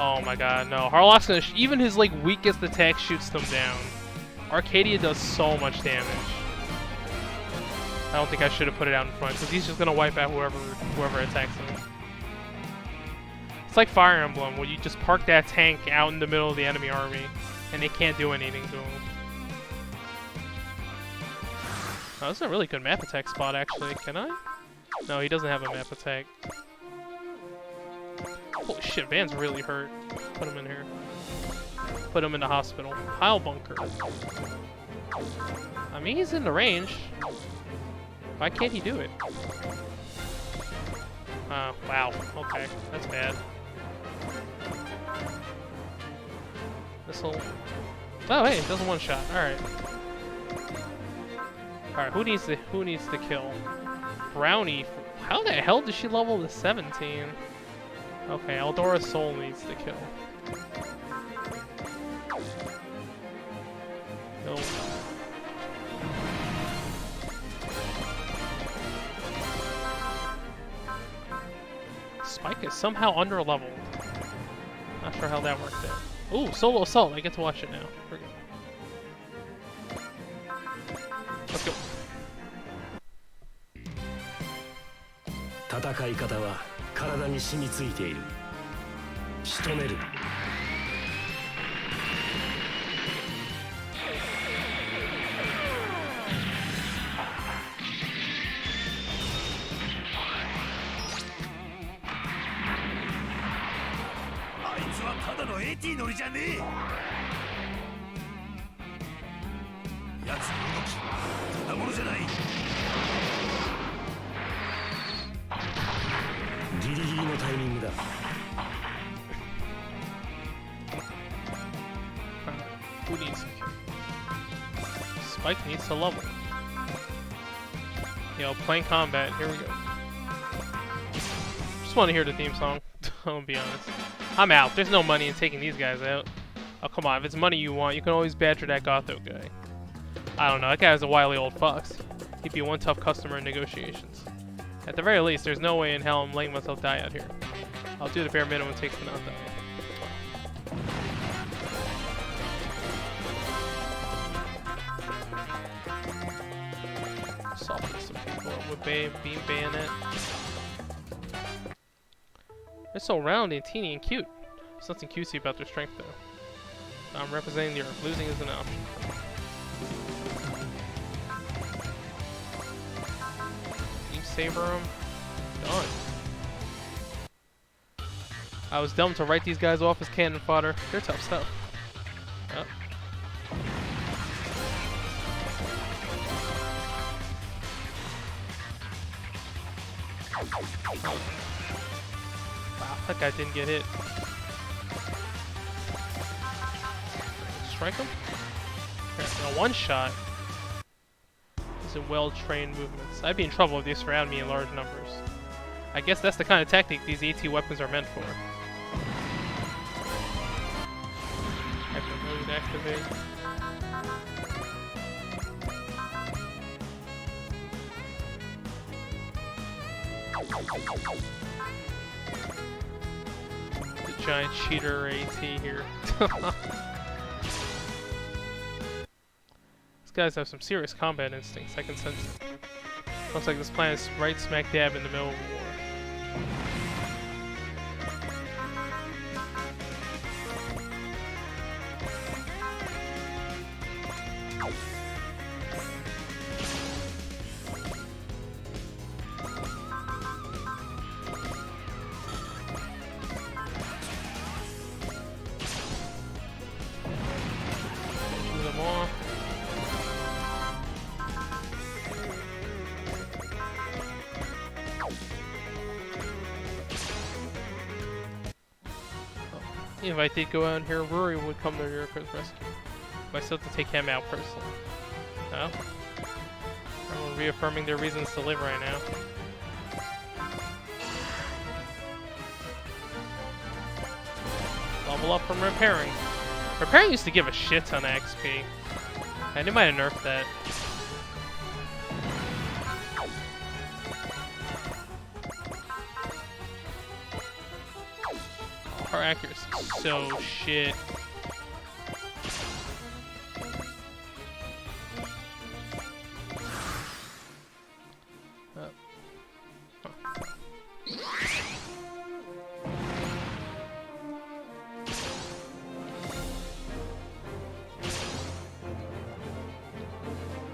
[SPEAKER 1] Oh my god, no. Harlock's gonna even his like weakest attack shoots them down. Arcadia does so much damage. I don't think I should have put it out in front, because he's just gonna wipe out whoever attacks him. It's like Fire Emblem, where you just park that tank out in the middle of the enemy army, and they can't do anything to him. Oh, this is a really good map attack spot, actually. Can I? No, he doesn't have a map attack. Holy shit, Van's really hurt. Put him in here. Put him in the hospital. Pile bunker. I mean, he's in the range. Why can't he do it? Wow. Okay, that's bad. This'll... Oh, hey, it does one shot. Alright. Alright, who needs to kill? Brownie. How the hell did she level to 17? Okay, Eldora's soul needs to kill. No. Spike is somehow under-leveled. Not sure how that worked out. Ooh, solo assault. I get to watch it now. We're good. Let's go.
[SPEAKER 4] 戦い方は体に染みついている。仕留める。あいつはただの AT 乗りじゃねえ。奴の動き、ただものじゃない。 ギリギリのタイミングだ。
[SPEAKER 1] Who needs Spike needs to level. Yo, playing combat. Here we go. Just want to hear the theme song. I'm gonna be honest. I'm out. There's no money in taking these guys out. Oh come on, if it's money you want, you can always badger that Gotho guy. I don't know. That guy's a wily old fox. He'd be one tough customer in negotiations. At the very least, there's no way in hell I'm letting myself die out here. I'll do the bare minimum it takes to not die. Soften some people up with beam bayonet. They're so round and teeny and cute. There's nothing cutesy about their strength though. I'm representing the Earth. Losing is an option. Saber him. Done. I was dumb to write these guys off as cannon fodder. They're tough stuff. Oh. Wow, that guy didn't get hit. Strike him? A one shot. And well-trained movements. I'd be in trouble if they surround me in large numbers. I guess that's the kind of tactic these AT weapons are meant for. Hyper activate. giant cheater AT here. These guys have some serious combat instincts, I can sense it. Looks like this planet is right smack dab in the middle of a war. Shoot them off. If I did go out here, Rory would come to Yuriko's rescue. But I still have to take him out personally. Oh? Everyone reaffirming their reasons to live right now. Level up from repairing. Repairing used to give a shit ton of XP. And they might have nerfed that. Our accuracy is so shit.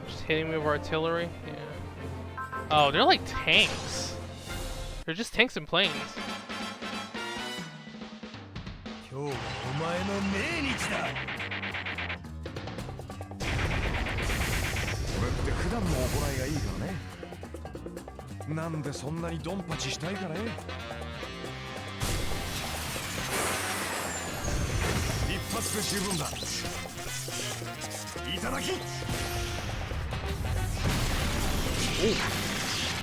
[SPEAKER 1] Just hitting me with artillery? Yeah. Oh, they're like tanks. They're just tanks and planes.
[SPEAKER 5] 今日はお前の命日だ。それって普段の行いがいいからね。なんでそんなにドンパチしたいかね。一発で十分だ。いただき。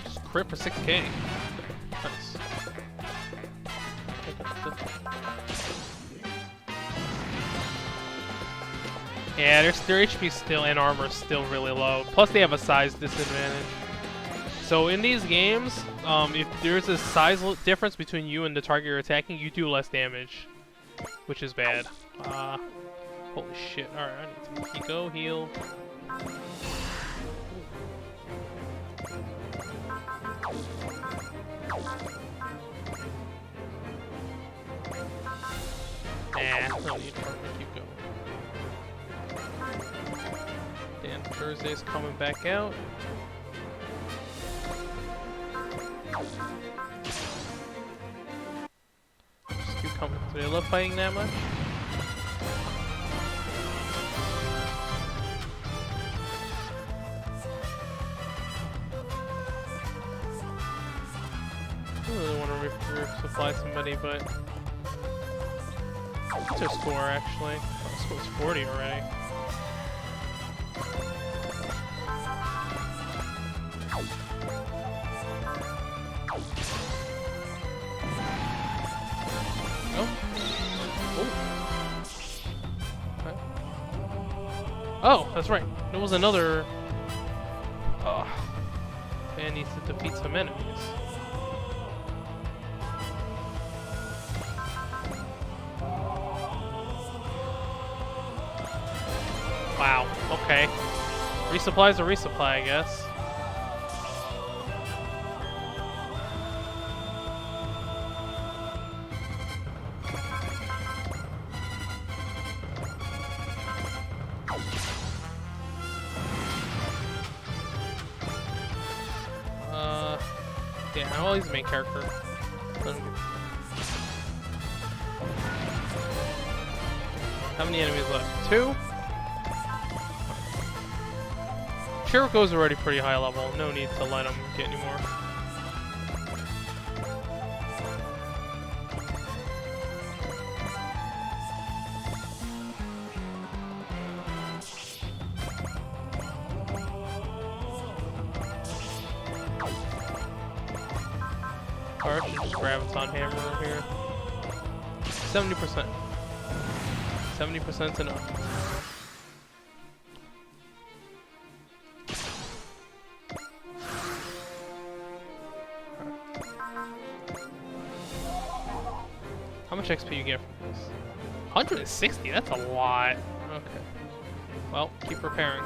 [SPEAKER 1] Just crit for 6k. Nice. Yeah, their HP still and armor is still really low. Plus, they have a size disadvantage. So in these games, if there's a size difference between you and the target you're attacking, you do less damage, which is bad. Holy shit! All right, I need to go heal. Nah, no need to keep going. Dan Thursday's coming back out. Just keep coming. Do they love fighting that much? I really want to resupply somebody, but what's their score actually? Oh, the score's 40 already. Oh. Okay. Oh, that's right. There was another. Oh. Man needs to defeat some enemies. Wow, okay. Resupply's a resupply, I guess. Yeah, well, he's the main character. How many enemies left? 2? Chirico's already pretty high level. No need to let him get any more. Or I should just grab its on hammer over here. 70%. 70%'s enough. How much XP you get from this? 160, that's a lot. Okay. Well, keep preparing.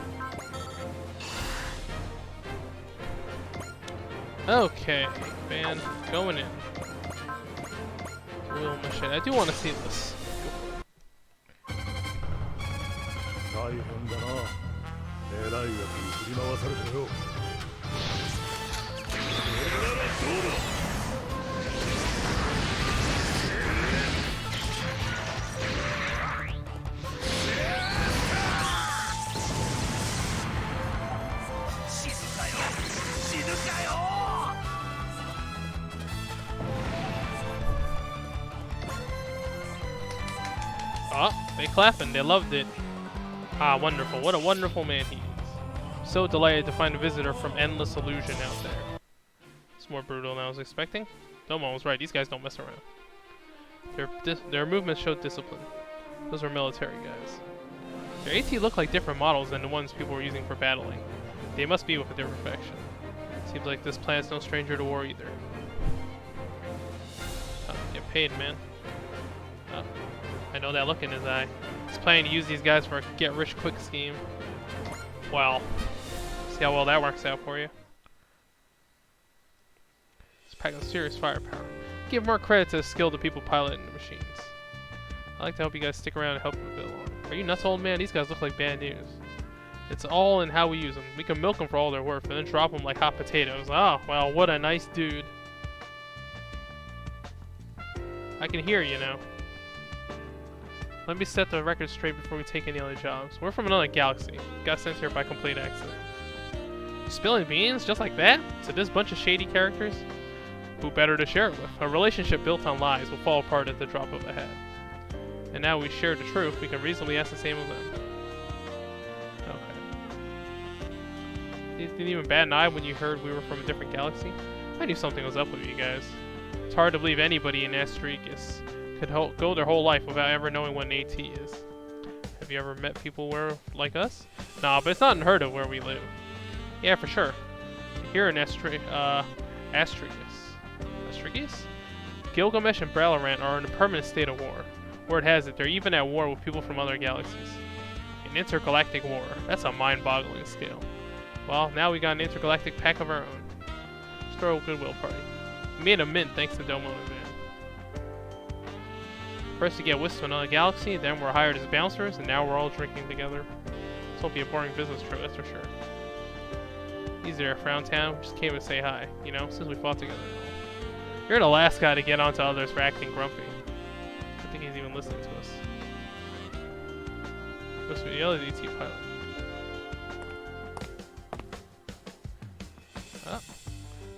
[SPEAKER 1] Okay, man, going in. Real machine. I do want to see this.
[SPEAKER 3] 大変だな。偉いやつに振り回されてよ。
[SPEAKER 1] Oh, they clapping. They loved it. Ah, wonderful. What a wonderful man he is. So delighted to find a visitor from Endless Illusion out there. It's more brutal than I was expecting. Domo was right. These guys don't mess around. Their movements showed discipline. Those were military guys. Their AT look like different models than the ones people were using for battling. They must be with a different faction. Seems like this planet's no stranger to war either. Get paid, man. I know that look in his eye. He's planning to use these guys for a get-rich-quick scheme. Well, see how well that works out for you. It's packing serious firepower. Give more credit to the skill of the people piloting the machines. I'd like to help you guys stick around and help a bit along. Are you nuts, old man? These guys look like bad news. It's all in how we use them. We can milk them for all they're worth and then drop them like hot potatoes. Oh, well, what a nice dude. I can hear you now. Let me set the record straight before we take any other jobs. We're from another galaxy. Got sent here by complete accident. Spilling beans just like that? To this bunch of shady characters? Who better to share it with? A relationship built on lies will fall apart at the drop of a hat. And now we share the truth, we can reasonably ask the same of them. Okay. You didn't even bat an eye when you heard we were from a different galaxy? I knew something was up with you guys. It's hard to believe anybody in Astrigis could go their whole life without ever knowing what an AT is. Have you ever met people like us? Nah, but it's not unheard of where we live. Yeah, for sure. Here in Astrigis. Gilgamesh and Bralaran are in a permanent state of war. Word has it, they're even at war with people from other galaxies. An intergalactic war. That's a mind-boggling scale. Well, now we got an intergalactic pack of our own. Just throw a goodwill party. We made a mint thanks to Domo and Van. First to get whisked to another galaxy, then we're hired as bouncers, and now we're all drinking together. This won't be a boring business trip, that's for sure. Easy there, Frown Town. Just came to say hi, you know, since we fought together. You're the last guy to get onto others for acting grumpy. I don't think he's even listening to us. Supposed to be the other DT pilot. Oh.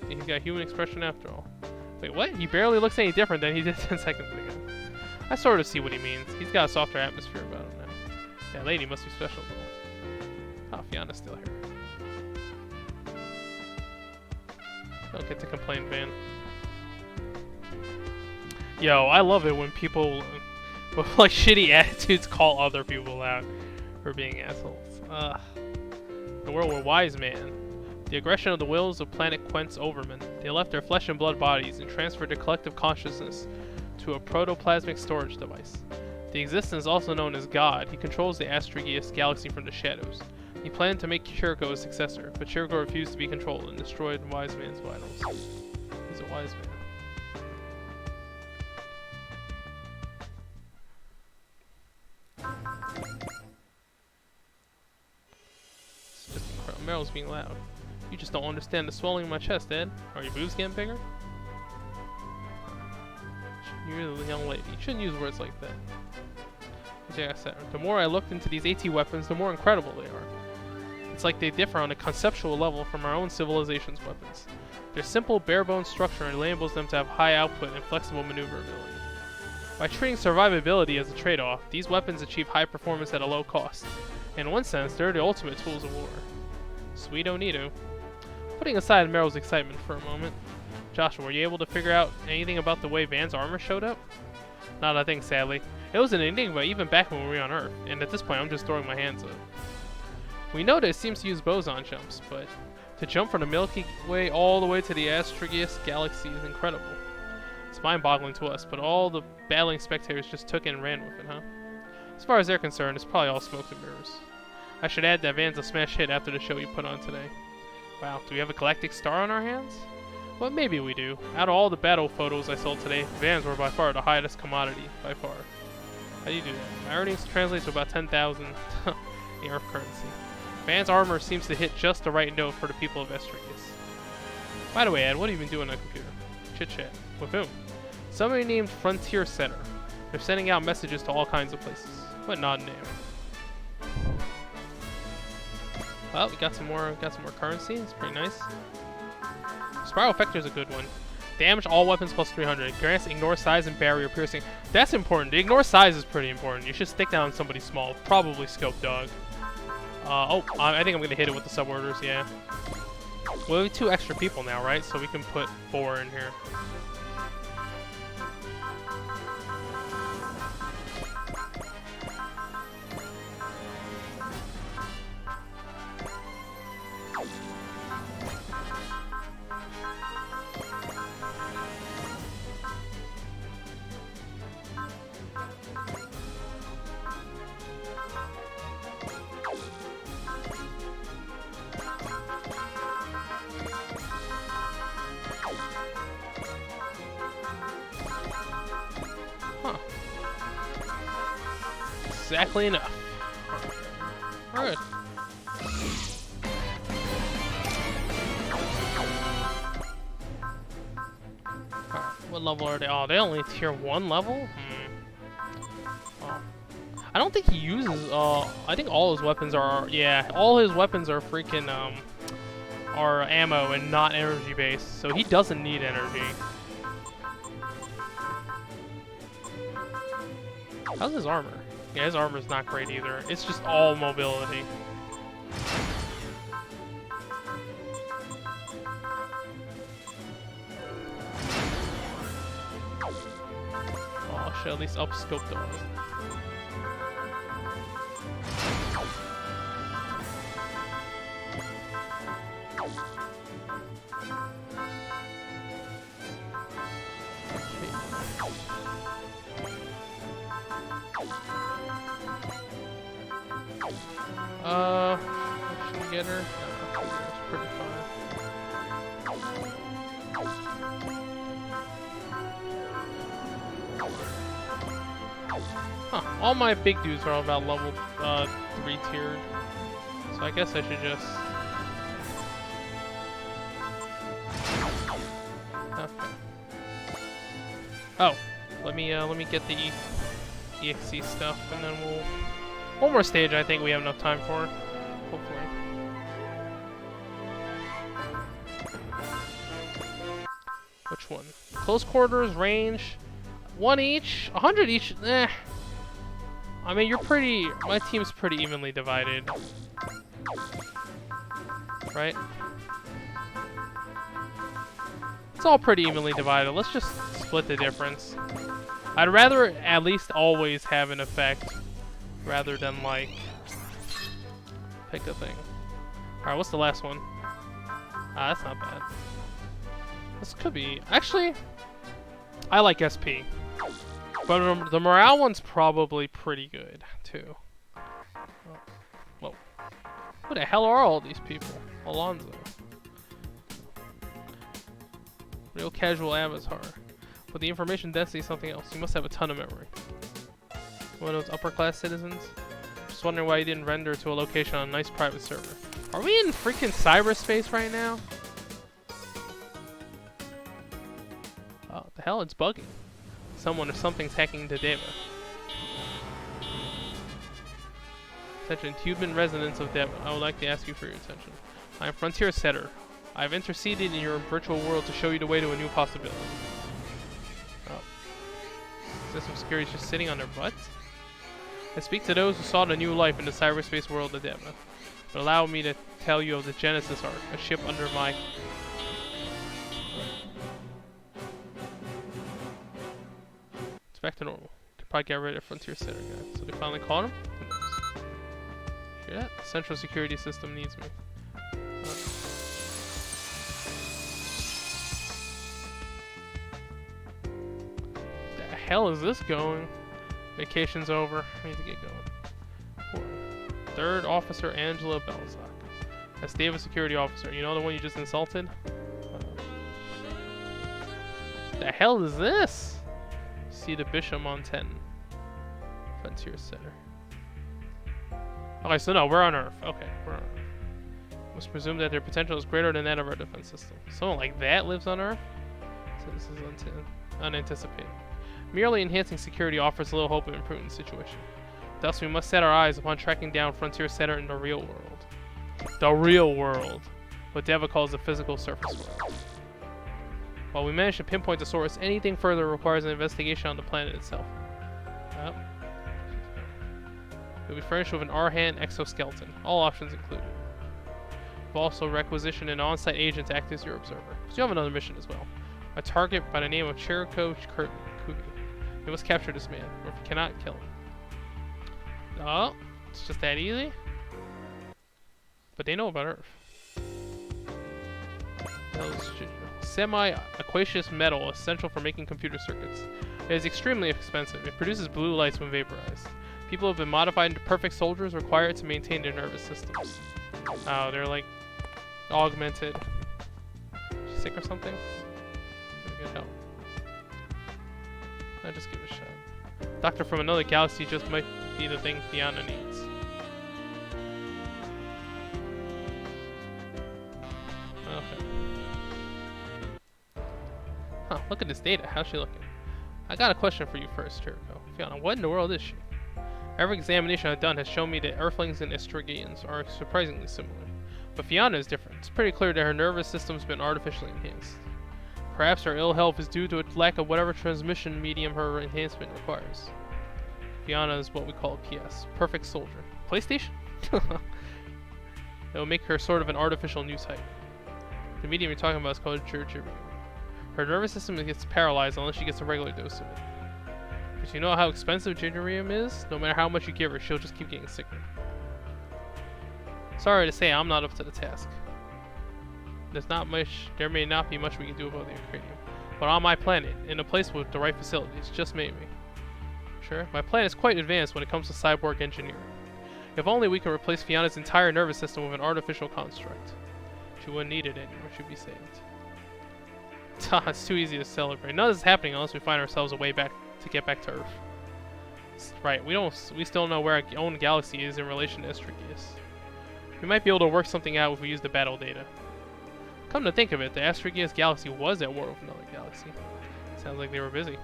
[SPEAKER 1] He's got human expression after all. Wait, what? He barely looks any different than he did 10 seconds ago. I sort of see what he means. He's got a softer atmosphere about him now. That lady must be special though. Oh, Fiona's still here. Don't get to complain, Van. Yo, I love it when people with like shitty attitudes call other people out for being assholes. The world were wise man. The aggression of the wills of planet Quent's Overman. They left their flesh and blood bodies and transferred their collective consciousness to a protoplasmic storage device. The existence also known as God, he controls the Astrigis galaxy from the shadows. He planned to make Chirico his successor, but Chirico refused to be controlled and destroyed Wise Man's vitals. He's a wise man. It's just incredible. Meryl's being loud. You just don't understand the swelling in my chest, Ed. Are your boobs getting bigger? You're the young lady. You shouldn't use words like that. Like I said, the more I looked into these AT weapons, the more incredible they are. It's like they differ on a conceptual level from our own civilization's weapons. Their simple, bare-bones structure enables them to have high output and flexible maneuverability. By treating survivability as a trade-off, these weapons achieve high performance at a low cost. In one sense, they're the ultimate tools of war. Sweet Onito. Putting aside Meryl's excitement for a moment, Joshua, were you able to figure out anything about the way Van's armor showed up? Not a thing, sadly. It was an enigma even back when we were on Earth, and at this point I'm just throwing my hands up. We know that it seems to use boson jumps, but to jump from the Milky Way all the way to the Astrigis galaxy is incredible. It's mind-boggling to us, but all the battling spectators just took it and ran with it, huh? As far as they're concerned, it's probably all smoke and mirrors. I should add that Van's a smash hit after the show you put on today. Wow, do we have a galactic star on our hands? Well, maybe we do. Out of all the battle photos I sold today, Vans were by far the highest commodity, by far. How do you do that? My earnings translate to about 10,000 in Earth currency. Van's armor seems to hit just the right note for the people of Estrigas. By the way, Ed, what have you been doing on the computer? Chit-chat. With whom? Somebody named Frontier Center. They're sending out messages to all kinds of places. What an odd name. Well, we got some more currency. It's pretty nice. Spiral Effector is a good one. Damage all weapons plus 300. Grants ignore size and barrier piercing. That's important. The ignore size is pretty important. You should stick down somebody small. Probably Scope Dog. I think I'm gonna hit it with the suborders. Yeah. Well, we have 2 extra people now, right? So we can put 4 in here. Exactly enough. Alright. What level are they? Oh, they only tier 1 level? Oh. I don't think he uses, I think all his weapons are, yeah, all his weapons are freaking, are ammo and not energy based, so he doesn't need energy. How's his armor? Yeah, his armor's not great either. It's just all mobility. Oh, I should at least up-scope the one. Should we get her? No, that's pretty fine. Huh, all my big dudes are all about level 3 tiered. So I guess I should just... Okay. Oh, let me get the EXC stuff and then we'll... One more stage I think we have enough time for, hopefully. Which one? Close quarters, range, 1 each, 100 each, eh. I mean, my team's pretty evenly divided. Right? It's all pretty evenly divided. Let's just split the difference. I'd rather at least always have an effect rather than like pick a thing. Alright, what's the last one? Ah, that's not bad. This could be... Actually, I like SP. But the morale one's probably pretty good, too. Whoa. Who the hell are all these people? Alonzo. Real casual avatar. But the information density is something else. You must have a ton of memory. One of those upper class citizens? Just wondering why you didn't render to a location on a nice private server. Are we in freaking cyberspace right now? Oh, the hell, it's bugging. Someone or something's hacking the data. Attention, human residents of Deva. I would like to ask you for your attention. I am Frontier Setter. I have interceded in your virtual world to show you the way to a new possibility. Oh. System security is just sitting on their butts? I speak to those who sought a new life in the cyberspace world of Deva. But allow me to tell you of the Genesis Ark, a ship under my... It's back to normal. Could probably get rid of Frontier Center guy. So they finally caught him? Who knows? Hear that? Central security system needs me. hell is this going? Vacation's over. I need to get going. Third Officer Angela Belzak. That's Davis Security Officer. You know the one you just insulted? The hell is this? See the Bishop on 10. Frontier Center. Okay, so no, we're on Earth. Okay, we're on Earth. Must presume that their potential is greater than that of our defense system. Someone like that lives on Earth? So this is unanticipated. Merely enhancing security offers little hope of improving the situation. Thus, we must set our eyes upon tracking down Frontier Center in the real world. The real world. What Deva calls the physical surface world. While we manage to pinpoint the source, anything further requires an investigation on the planet itself. Yep. You'll be furnished with an Arhan exoskeleton. All options included. We've also requisitioned an on-site agent to act as your observer. So you have another mission as well. A target by the name of Chirico Kugi. We must capture this man, or if we cannot, kill him. Oh, it's just that easy? But they know about Earth. Semi-aqueous metal essential for making computer circuits. It is extremely expensive. It produces blue lights when vaporized. People have been modified into perfect soldiers required to maintain their nervous systems. Oh, they're like augmented. She's sick or something? Good help. I'll just give it a shot. Doctor from another galaxy just might be the thing Fiona needs. Okay. Huh, look at this data. How's she looking? I got a question for you first, Chirico. Fiona, what in the world is she? Every examination I've done has shown me that Earthlings and Estrigians are surprisingly similar. But Fiona is different. It's pretty clear that her nervous system's been artificially enhanced. Perhaps her ill health is due to a lack of whatever transmission medium her enhancement requires. Fiona is what we call a PS. Perfect soldier. PlayStation? It will make her sort of an artificial news height. The medium you're talking about is called Jurjurium. Her nervous system gets paralyzed unless she gets a regular dose of it. Because you know how expensive Jurjurium is? No matter how much you give her, she'll just keep getting sicker. Sorry to say, I'm not up to the task. There may not be much we can do about the cranium. But on my planet, in a place with the right facilities, just maybe. Sure, my plan is quite advanced when it comes to cyborg engineering. If only we could replace Fiona's entire nervous system with an artificial construct. She wouldn't need it anymore, she'd be saved. It's too easy to celebrate. None of this is happening unless we find ourselves a way back to get back to Earth. Right, we still know where our own galaxy is in relation to Estrigius. We might be able to work something out if we use the battle data. Come to think of it, the Estrigius galaxy was at war with another galaxy. Sounds like they were busy.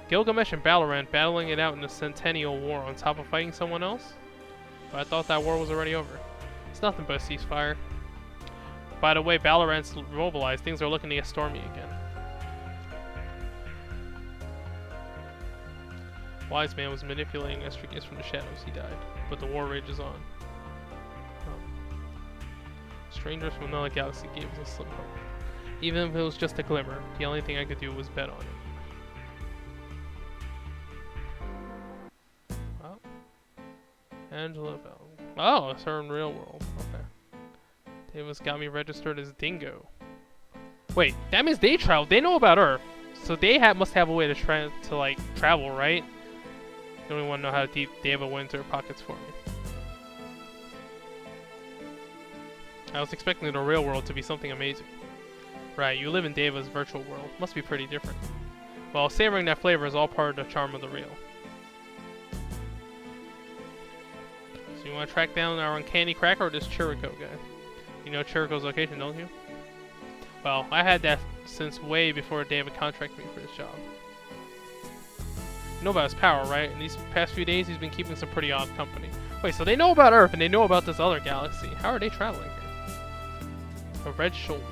[SPEAKER 1] Gilgamesh and Balaran battling it out in the Centennial War on top of fighting someone else? But I thought that war was already over. It's nothing but a ceasefire. By the way, Balaran's mobilized. Things are looking to get stormy again. Wise man was manipulating Estrigius from the shadows. He died. But the war rages on. Strangers from another galaxy gave us a slim hope. Even if it was just a glimmer, the only thing I could do was bet on it. Well, Angela Bell. Oh, it's her in real world. Okay. Davis got me registered as Dingo. Wait, that means they travel. They know about Earth, so they must have a way to travel, right? The only one know how deep Deva went into her pockets for me. I was expecting the real world to be something amazing. Right, you live in Deva's virtual world. Must be pretty different. Well, savoring that flavor is all part of the charm of the real. So you want to track down our uncanny cracker or this Chirico guy? You know Chirico's location, don't you? Well, I had that since way before David contracted me for this job. You know about his power, right? In these past few days, he's been keeping some pretty odd company. Wait, so they know about Earth and they know about this other galaxy. How are they traveling here? The red shoulders.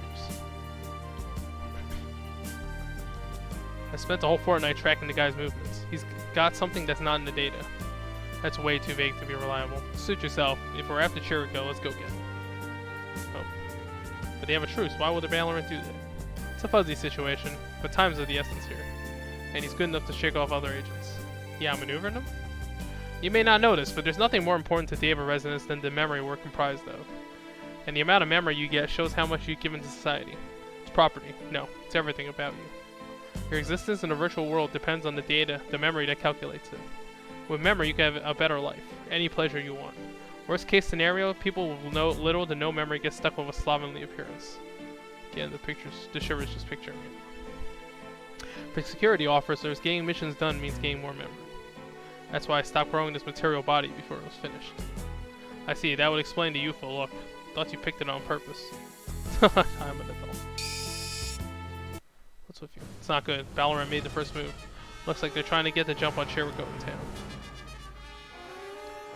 [SPEAKER 1] I spent the whole fortnight tracking the guy's movements. He's got something that's not in the data. That's way too vague to be reliable. Suit yourself. If we're after Chirico, let's go get him. Oh. But they have a truce. Why would the Valorant do that? It's a fuzzy situation, but time's of the essence here. And he's good enough to shake off other agents. Yeah, maneuvering them? You may not notice, but there's nothing more important to Deva residents than the memory we're comprised of. And the amount of memory you get shows how much you've given to society. It's property. No, it's everything about you. Your existence in a virtual world depends on the data, the memory that calculates it. With memory, you can have a better life, any pleasure you want. Worst case scenario, people with little to no memory get stuck with a slovenly appearance. Again, the shiver's just picturing it. For security officers, getting missions done means getting more memory. That's why I stopped growing this material body before it was finished. I see, that would explain the youthful look. Thought you picked it on purpose. I'm an adult. What's with you? It's not good. Valorant made the first move. Looks like they're trying to get the jump on Chirico in town.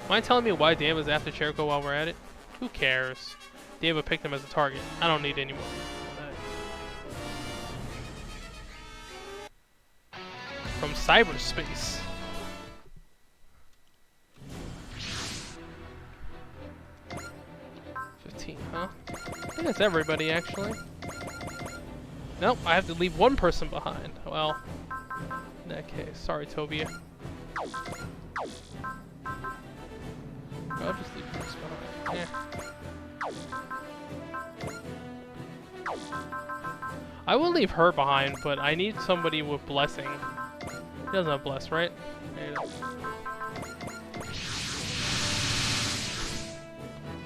[SPEAKER 1] Mind telling me why Dave was after Chirico while we're at it? Who cares? Dave picked him as a target. I don't need any more. From cyberspace. Huh? I think that's everybody, actually. Nope, I have to leave one person behind. Well, in that case, sorry, Tobia. I'll just leave this behind. I will leave her behind, but I need somebody with blessing. He doesn't have bless, right?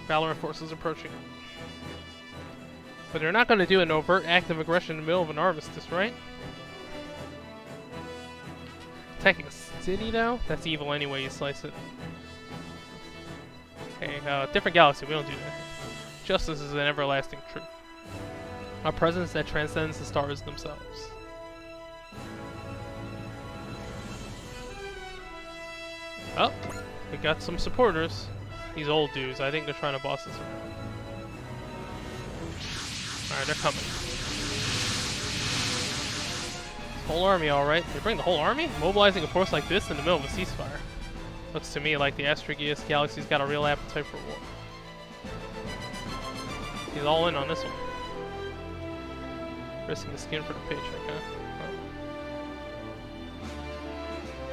[SPEAKER 1] Valorant forces approaching. But they're not going to do an overt act of aggression in the middle of an armistice, right? Attacking a city now? That's evil anyway, you slice it. Okay, different galaxy, we don't do that. Justice is an everlasting truth. A presence that transcends the stars themselves. Oh, we got some supporters. These old dudes, I think they're trying to boss us around. Alright, they're coming. Whole army, alright. They bring the whole army? Mobilizing a force like this in the middle of a ceasefire. Looks to me like the Astraeus galaxy's got a real appetite for war. He's all in on this one. Risking the skin for the paycheck, huh?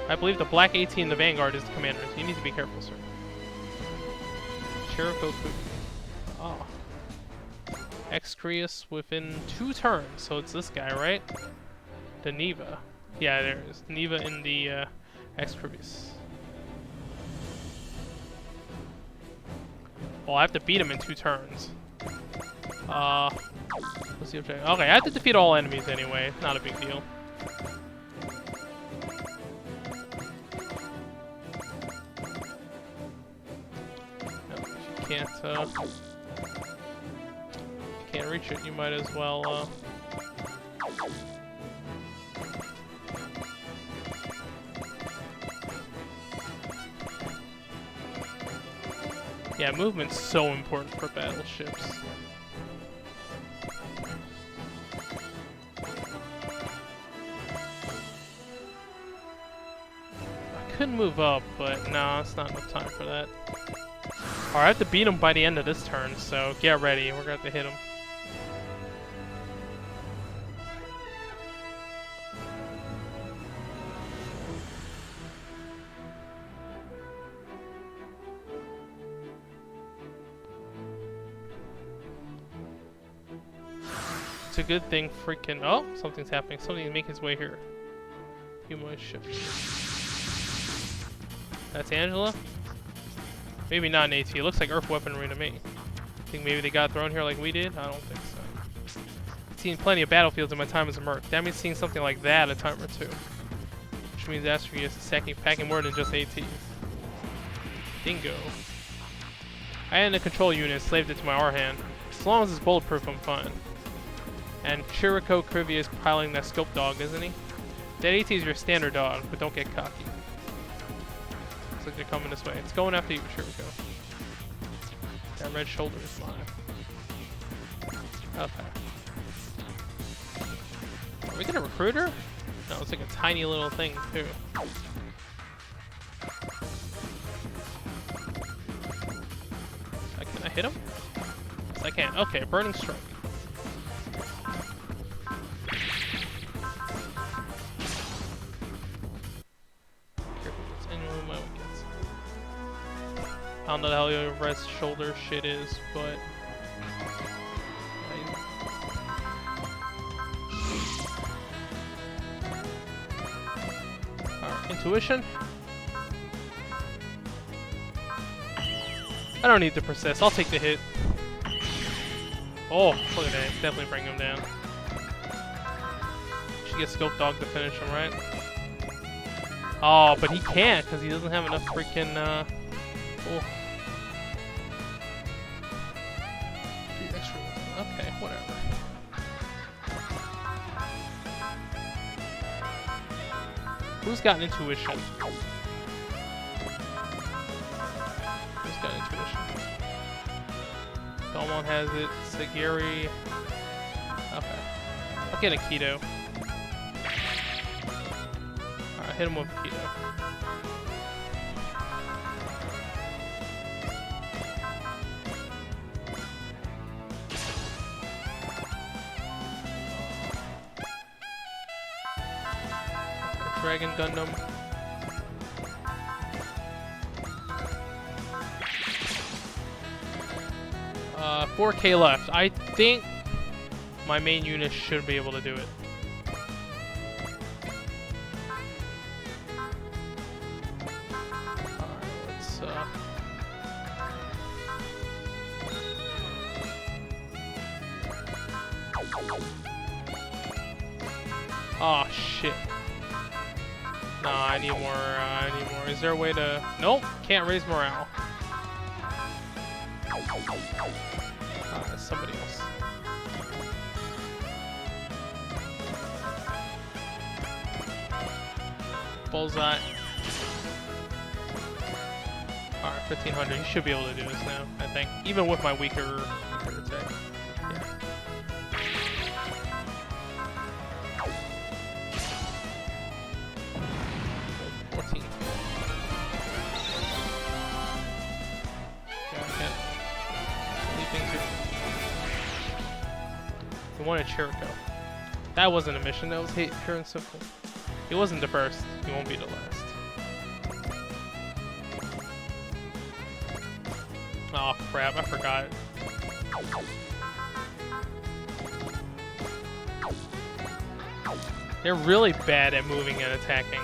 [SPEAKER 1] I believe the Black 18 in the Vanguard is the commander. You need to be careful, sir. Chirico. Oh. Excreus within 2 turns, so it's this guy, right? The Neva. Yeah, there is. Neva in the Excreus. Well, I have to beat him in 2 turns. What's the objective? Okay, I have to defeat all enemies anyway. Not a big deal. If you can't reach it, you might as well yeah, movement's so important for battleships. I could move up, but no, it's not enough time for that. Alright, I have to beat him by the end of this turn, so get ready. We're gonna have to hit him. It's a good thing freaking... Oh, something's happening. Something's making its way here. Humanoid ship. That's Angela? Maybe not an AT. It looks like Earth weaponry to me. Think maybe they got thrown here like we did? I don't think so. I've seen plenty of battlefields in my time as a merc. That means seeing something like that a time or two. Which means Astraeus is packing more than just ATs. Dingo. I had a control unit and slaved it to my R-hand. As long as it's bulletproof, I'm fine. And Chirico Krivia is piloting that scope dog, isn't he? That AT is your standard dog, but don't get cocky. Looks like they're coming this way. It's going after you, Chirico. That red shoulder is mine. Okay. Are we gonna recruit her? No, it's like a tiny little thing, too. Can I hit him? Yes, I can. Okay, Burning Strike. I don't know how the red shoulder shit is, but... Intuition? I don't need to persist. I'll take the hit. Oh, look at that. Definitely bring him down. Should get Scope Dog to finish him, right? Oh, but he can't because he doesn't have enough freaking. Oh. 3 extra. Okay, whatever. Who's got intuition? Who's got intuition? Belmont has it. Sagiri. Okay. I'll get a Keto. Alright, hit him with Keto. Dragon Gundam. Uh, 4K left. I think my main unit should be able to do it. Alright, let's oh shit. Nah, I need more, Is there a way to... Nope, can't raise morale. Somebody else. Bullseye. Alright, 1500. You should be able to do this now, I think. Even with my weaker attack. Yeah. 14. He wanted Chirico. That wasn't a mission, that was pure and simple. He wasn't the first, he won't be the last. Oh crap, I forgot. They're really bad at moving and attacking.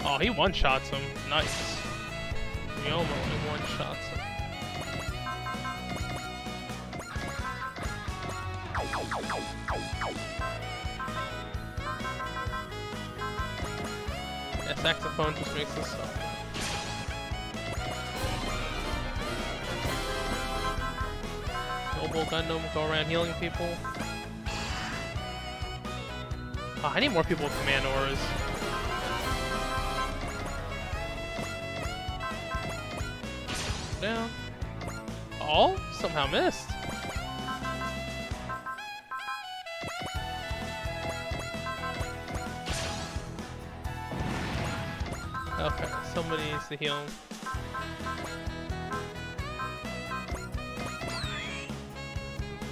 [SPEAKER 1] Oh, he one-shots him. Nice. Ryoma only one-shots him. Yeah, saxophone just makes this so. Noble Gundam, go around healing people. Oh, I need more people with command auras. Down. Oh, somehow missed. Okay, somebody needs to heal him.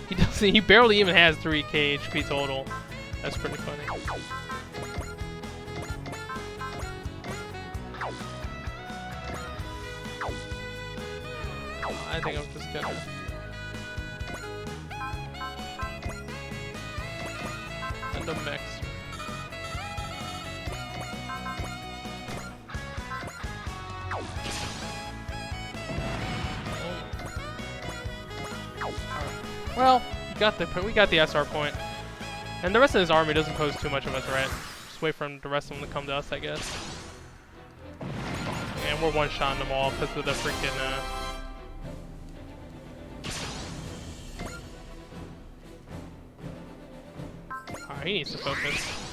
[SPEAKER 1] He doesn't. He barely even has 3k HP total. That's pretty funny. I think I'm just gonna. And a mix. Well, we got the SR point. And the rest of his army doesn't pose too much of a threat. Just wait for the rest of them to come to us, I guess. And we're one-shotting them all because of the freaking, Alright, he needs to focus.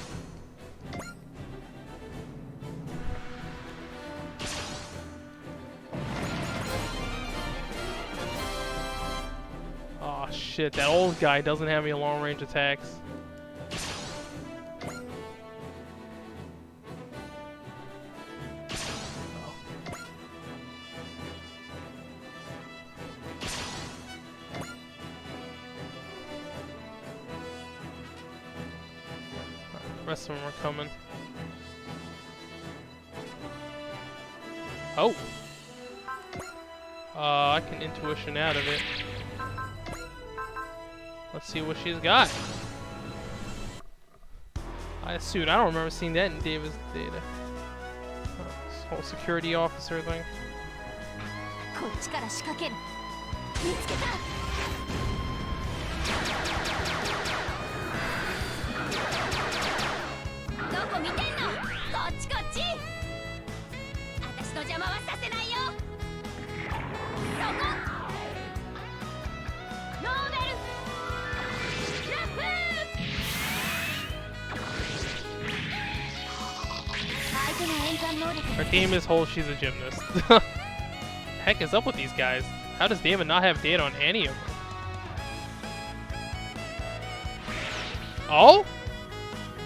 [SPEAKER 1] Oh shit, that old guy doesn't have any long-range attacks. The rest of them are coming. Oh! I can intuition out of it. Let's see what she's got. Suit. I don't remember seeing that in Davis data. This whole security officer thing.
[SPEAKER 2] こっちから仕掛ける。見つけた。どこ見てんの？こっちこっち。私の邪魔はさせないよ。そこ。ノーベル。ラッフー。相手の演算能力。
[SPEAKER 1] Her team is whole. She's a gymnast. Heck is up with these guys? How does David not have data on any of them? Oh?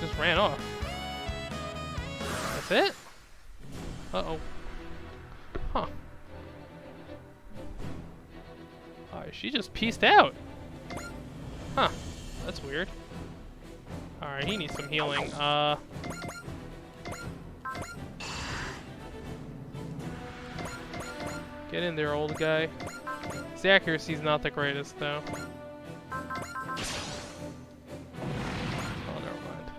[SPEAKER 1] Just ran off. That's it? Uh-oh. Huh. Alright, she just pieced out. Huh. That's weird. Alright, he needs some healing. Get in there, old guy. His accuracy's not the greatest, though. Oh, never mind.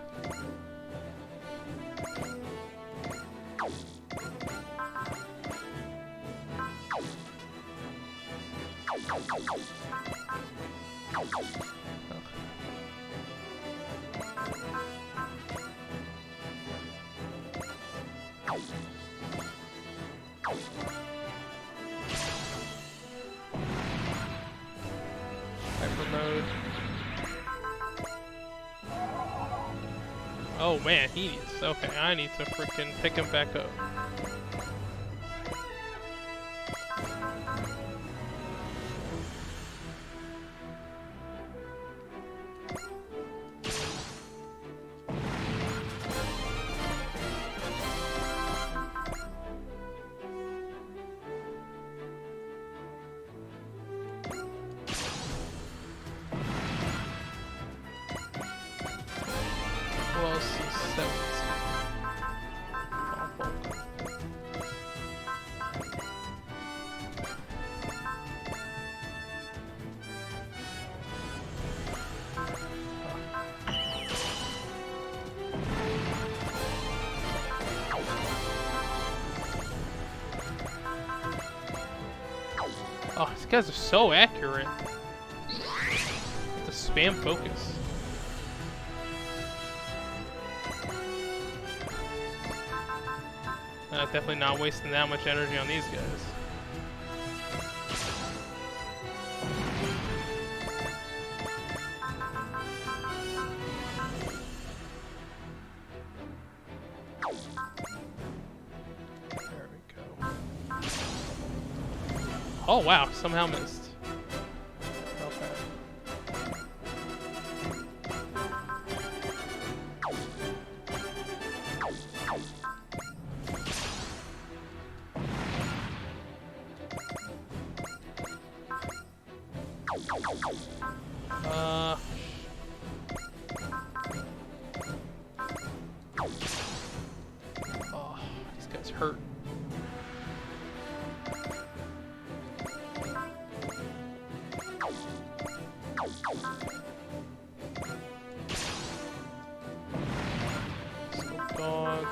[SPEAKER 1] Mode. Oh man, he needs. Okay, I need to freaking pick him back up. Oh, these guys are so accurate. The spam focus. Definitely not wasting that much energy on these guys. There we go. Oh wow, somehow missed. Okay. Oh, these guys hurt. Scope dog.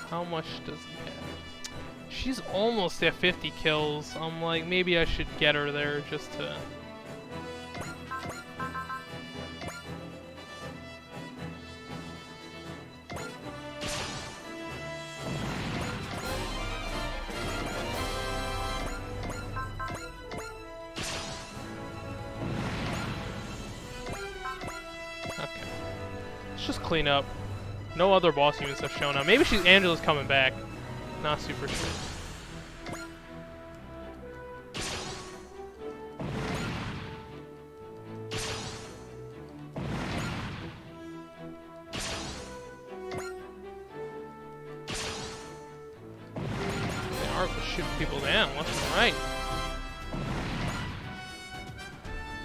[SPEAKER 1] How much does he have? She's almost at 50 kills. I'm like, maybe I should get her there just to... Okay. Let's just clean up. No other boss units have shown up. Maybe Angela's coming back. Not super sure. They are shooting people down left and right.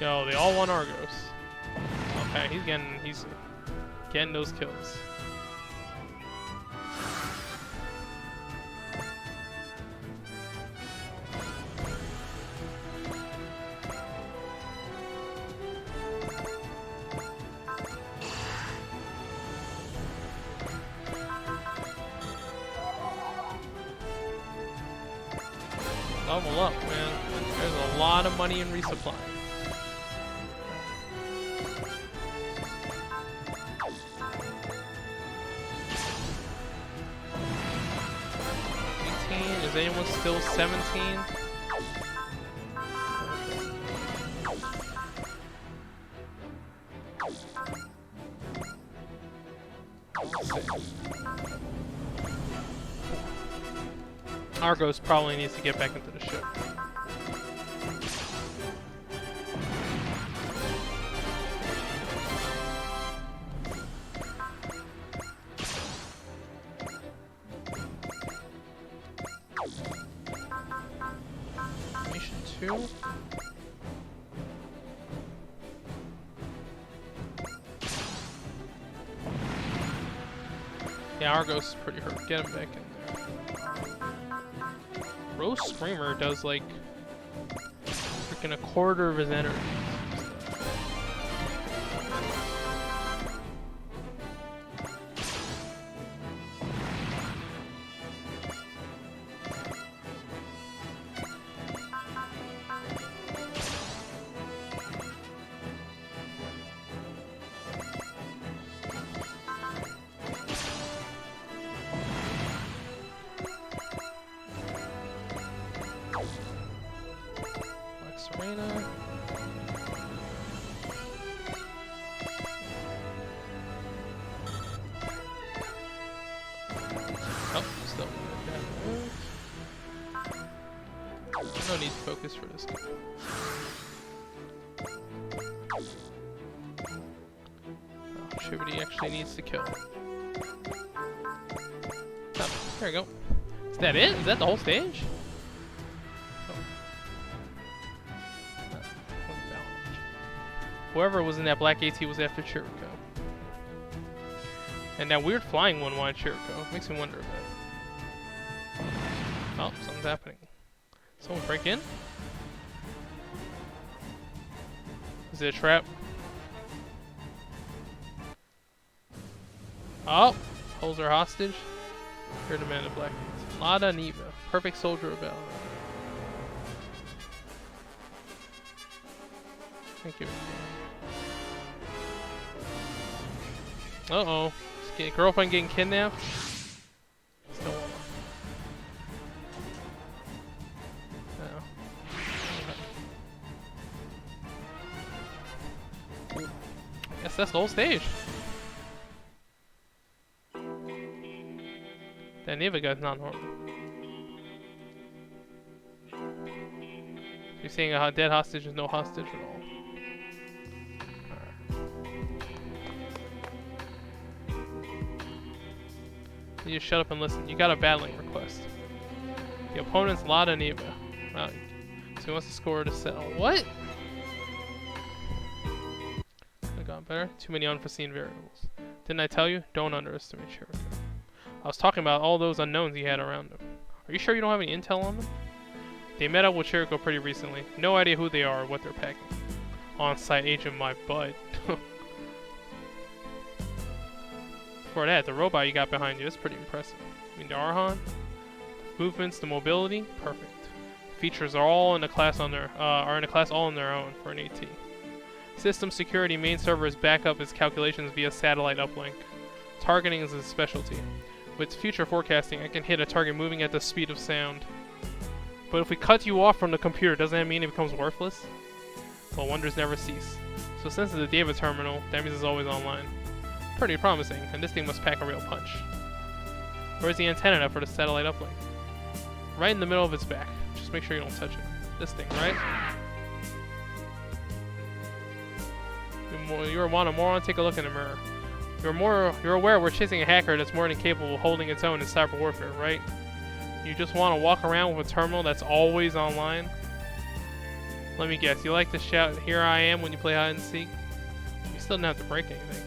[SPEAKER 1] Yo, they all want Argos. Okay, he's getting those kills. Level up, man. There's a lot of money in resupply. Is anyone still 17? Argos probably needs to get back into the ship. Mission 2. Yeah, Argos is pretty hurt. Get him back in there. Rose Screamer does like freaking a quarter of his energy. No need to focus for this guy. Oh, Shivity actually needs to kill. Oh, there we go. Is that it? Is that the whole stage? Oh. Whoever was in that black AT was after Chirico. And that weird flying one wanted Chirico. Makes me wonder a bit. Oh, something's happening. Someone break in? Is it a trap? Oh! Holds her hostage. Here demanded black meat. Lada Neva. Perfect soldier of Valor. Thank you. Uh-oh. Girlfriend getting kidnapped? Still won't. I guess that's the whole stage. That Neva guy's not normal. You're saying a dead hostage is no hostage at all. You just shut up and listen. You got a battling request. The opponent's Lada Neva. Wow. So he wants to score to settle. What? Could have gone better. Too many unforeseen variables. Didn't I tell you? Don't underestimate Chirico. I was talking about all those unknowns he had around him. Are you sure you don't have any intel on them? They met up with Chirico pretty recently. No idea who they are or what they're packing. On-site agent my butt. For that, the robot you got behind you is pretty impressive. I mean, the Arhan, the movements, the mobility, perfect. Features are all in a class all on their own for an AT. System security main server is backup its calculations via satellite uplink. Targeting is his specialty. With future forecasting, I can hit a target moving at the speed of sound. But if we cut you off from the computer, doesn't that mean it becomes worthless? Well, wonders never cease. So since it's a data terminal, that means it's always online. Pretty promising, and this thing must pack a real punch. Where's the antenna for the satellite uplink? Right in the middle of its back. Just make sure you don't touch it. This thing, right? You're a moron, take a look in the mirror. You're aware we're chasing a hacker that's more than capable of holding its own in cyber warfare, right? You just want to walk around with a terminal that's always online? Let me guess, you like to shout, "Here I am," when you play hide and seek? You still don't have to break anything.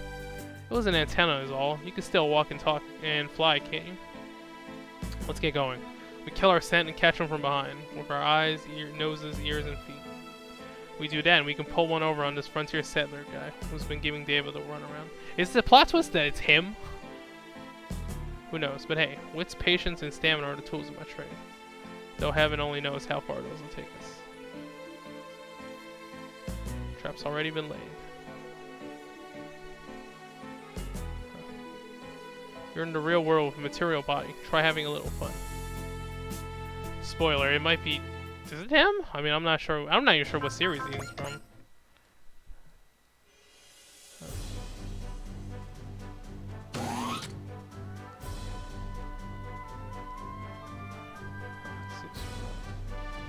[SPEAKER 1] It was an antenna is all. You can still walk and talk and fly, can't you? Let's get going. We kill our scent and catch them from behind, with our eyes, noses, ears, and feet. We do that and we can pull one over on this frontier settler guy who's been giving David the runaround. Is the plot twist that it's him? Who knows, but hey, wits, patience, and stamina are the tools of my trade. Though heaven only knows how far those will take us. Trap's already been laid. You're in the real world with a material body. Try having a little fun. Spoiler, it might be... Is it him? I mean, I'm not sure. I'm not even sure what series he is from.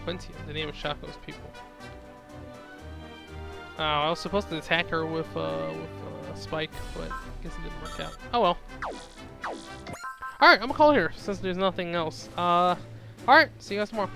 [SPEAKER 1] Quintian, the name of Shaco's people. Oh, I was supposed to attack her with Spike, but I guess it didn't work out. Oh well. Alright, I'm gonna call it here since there's nothing else. Alright, see you guys tomorrow.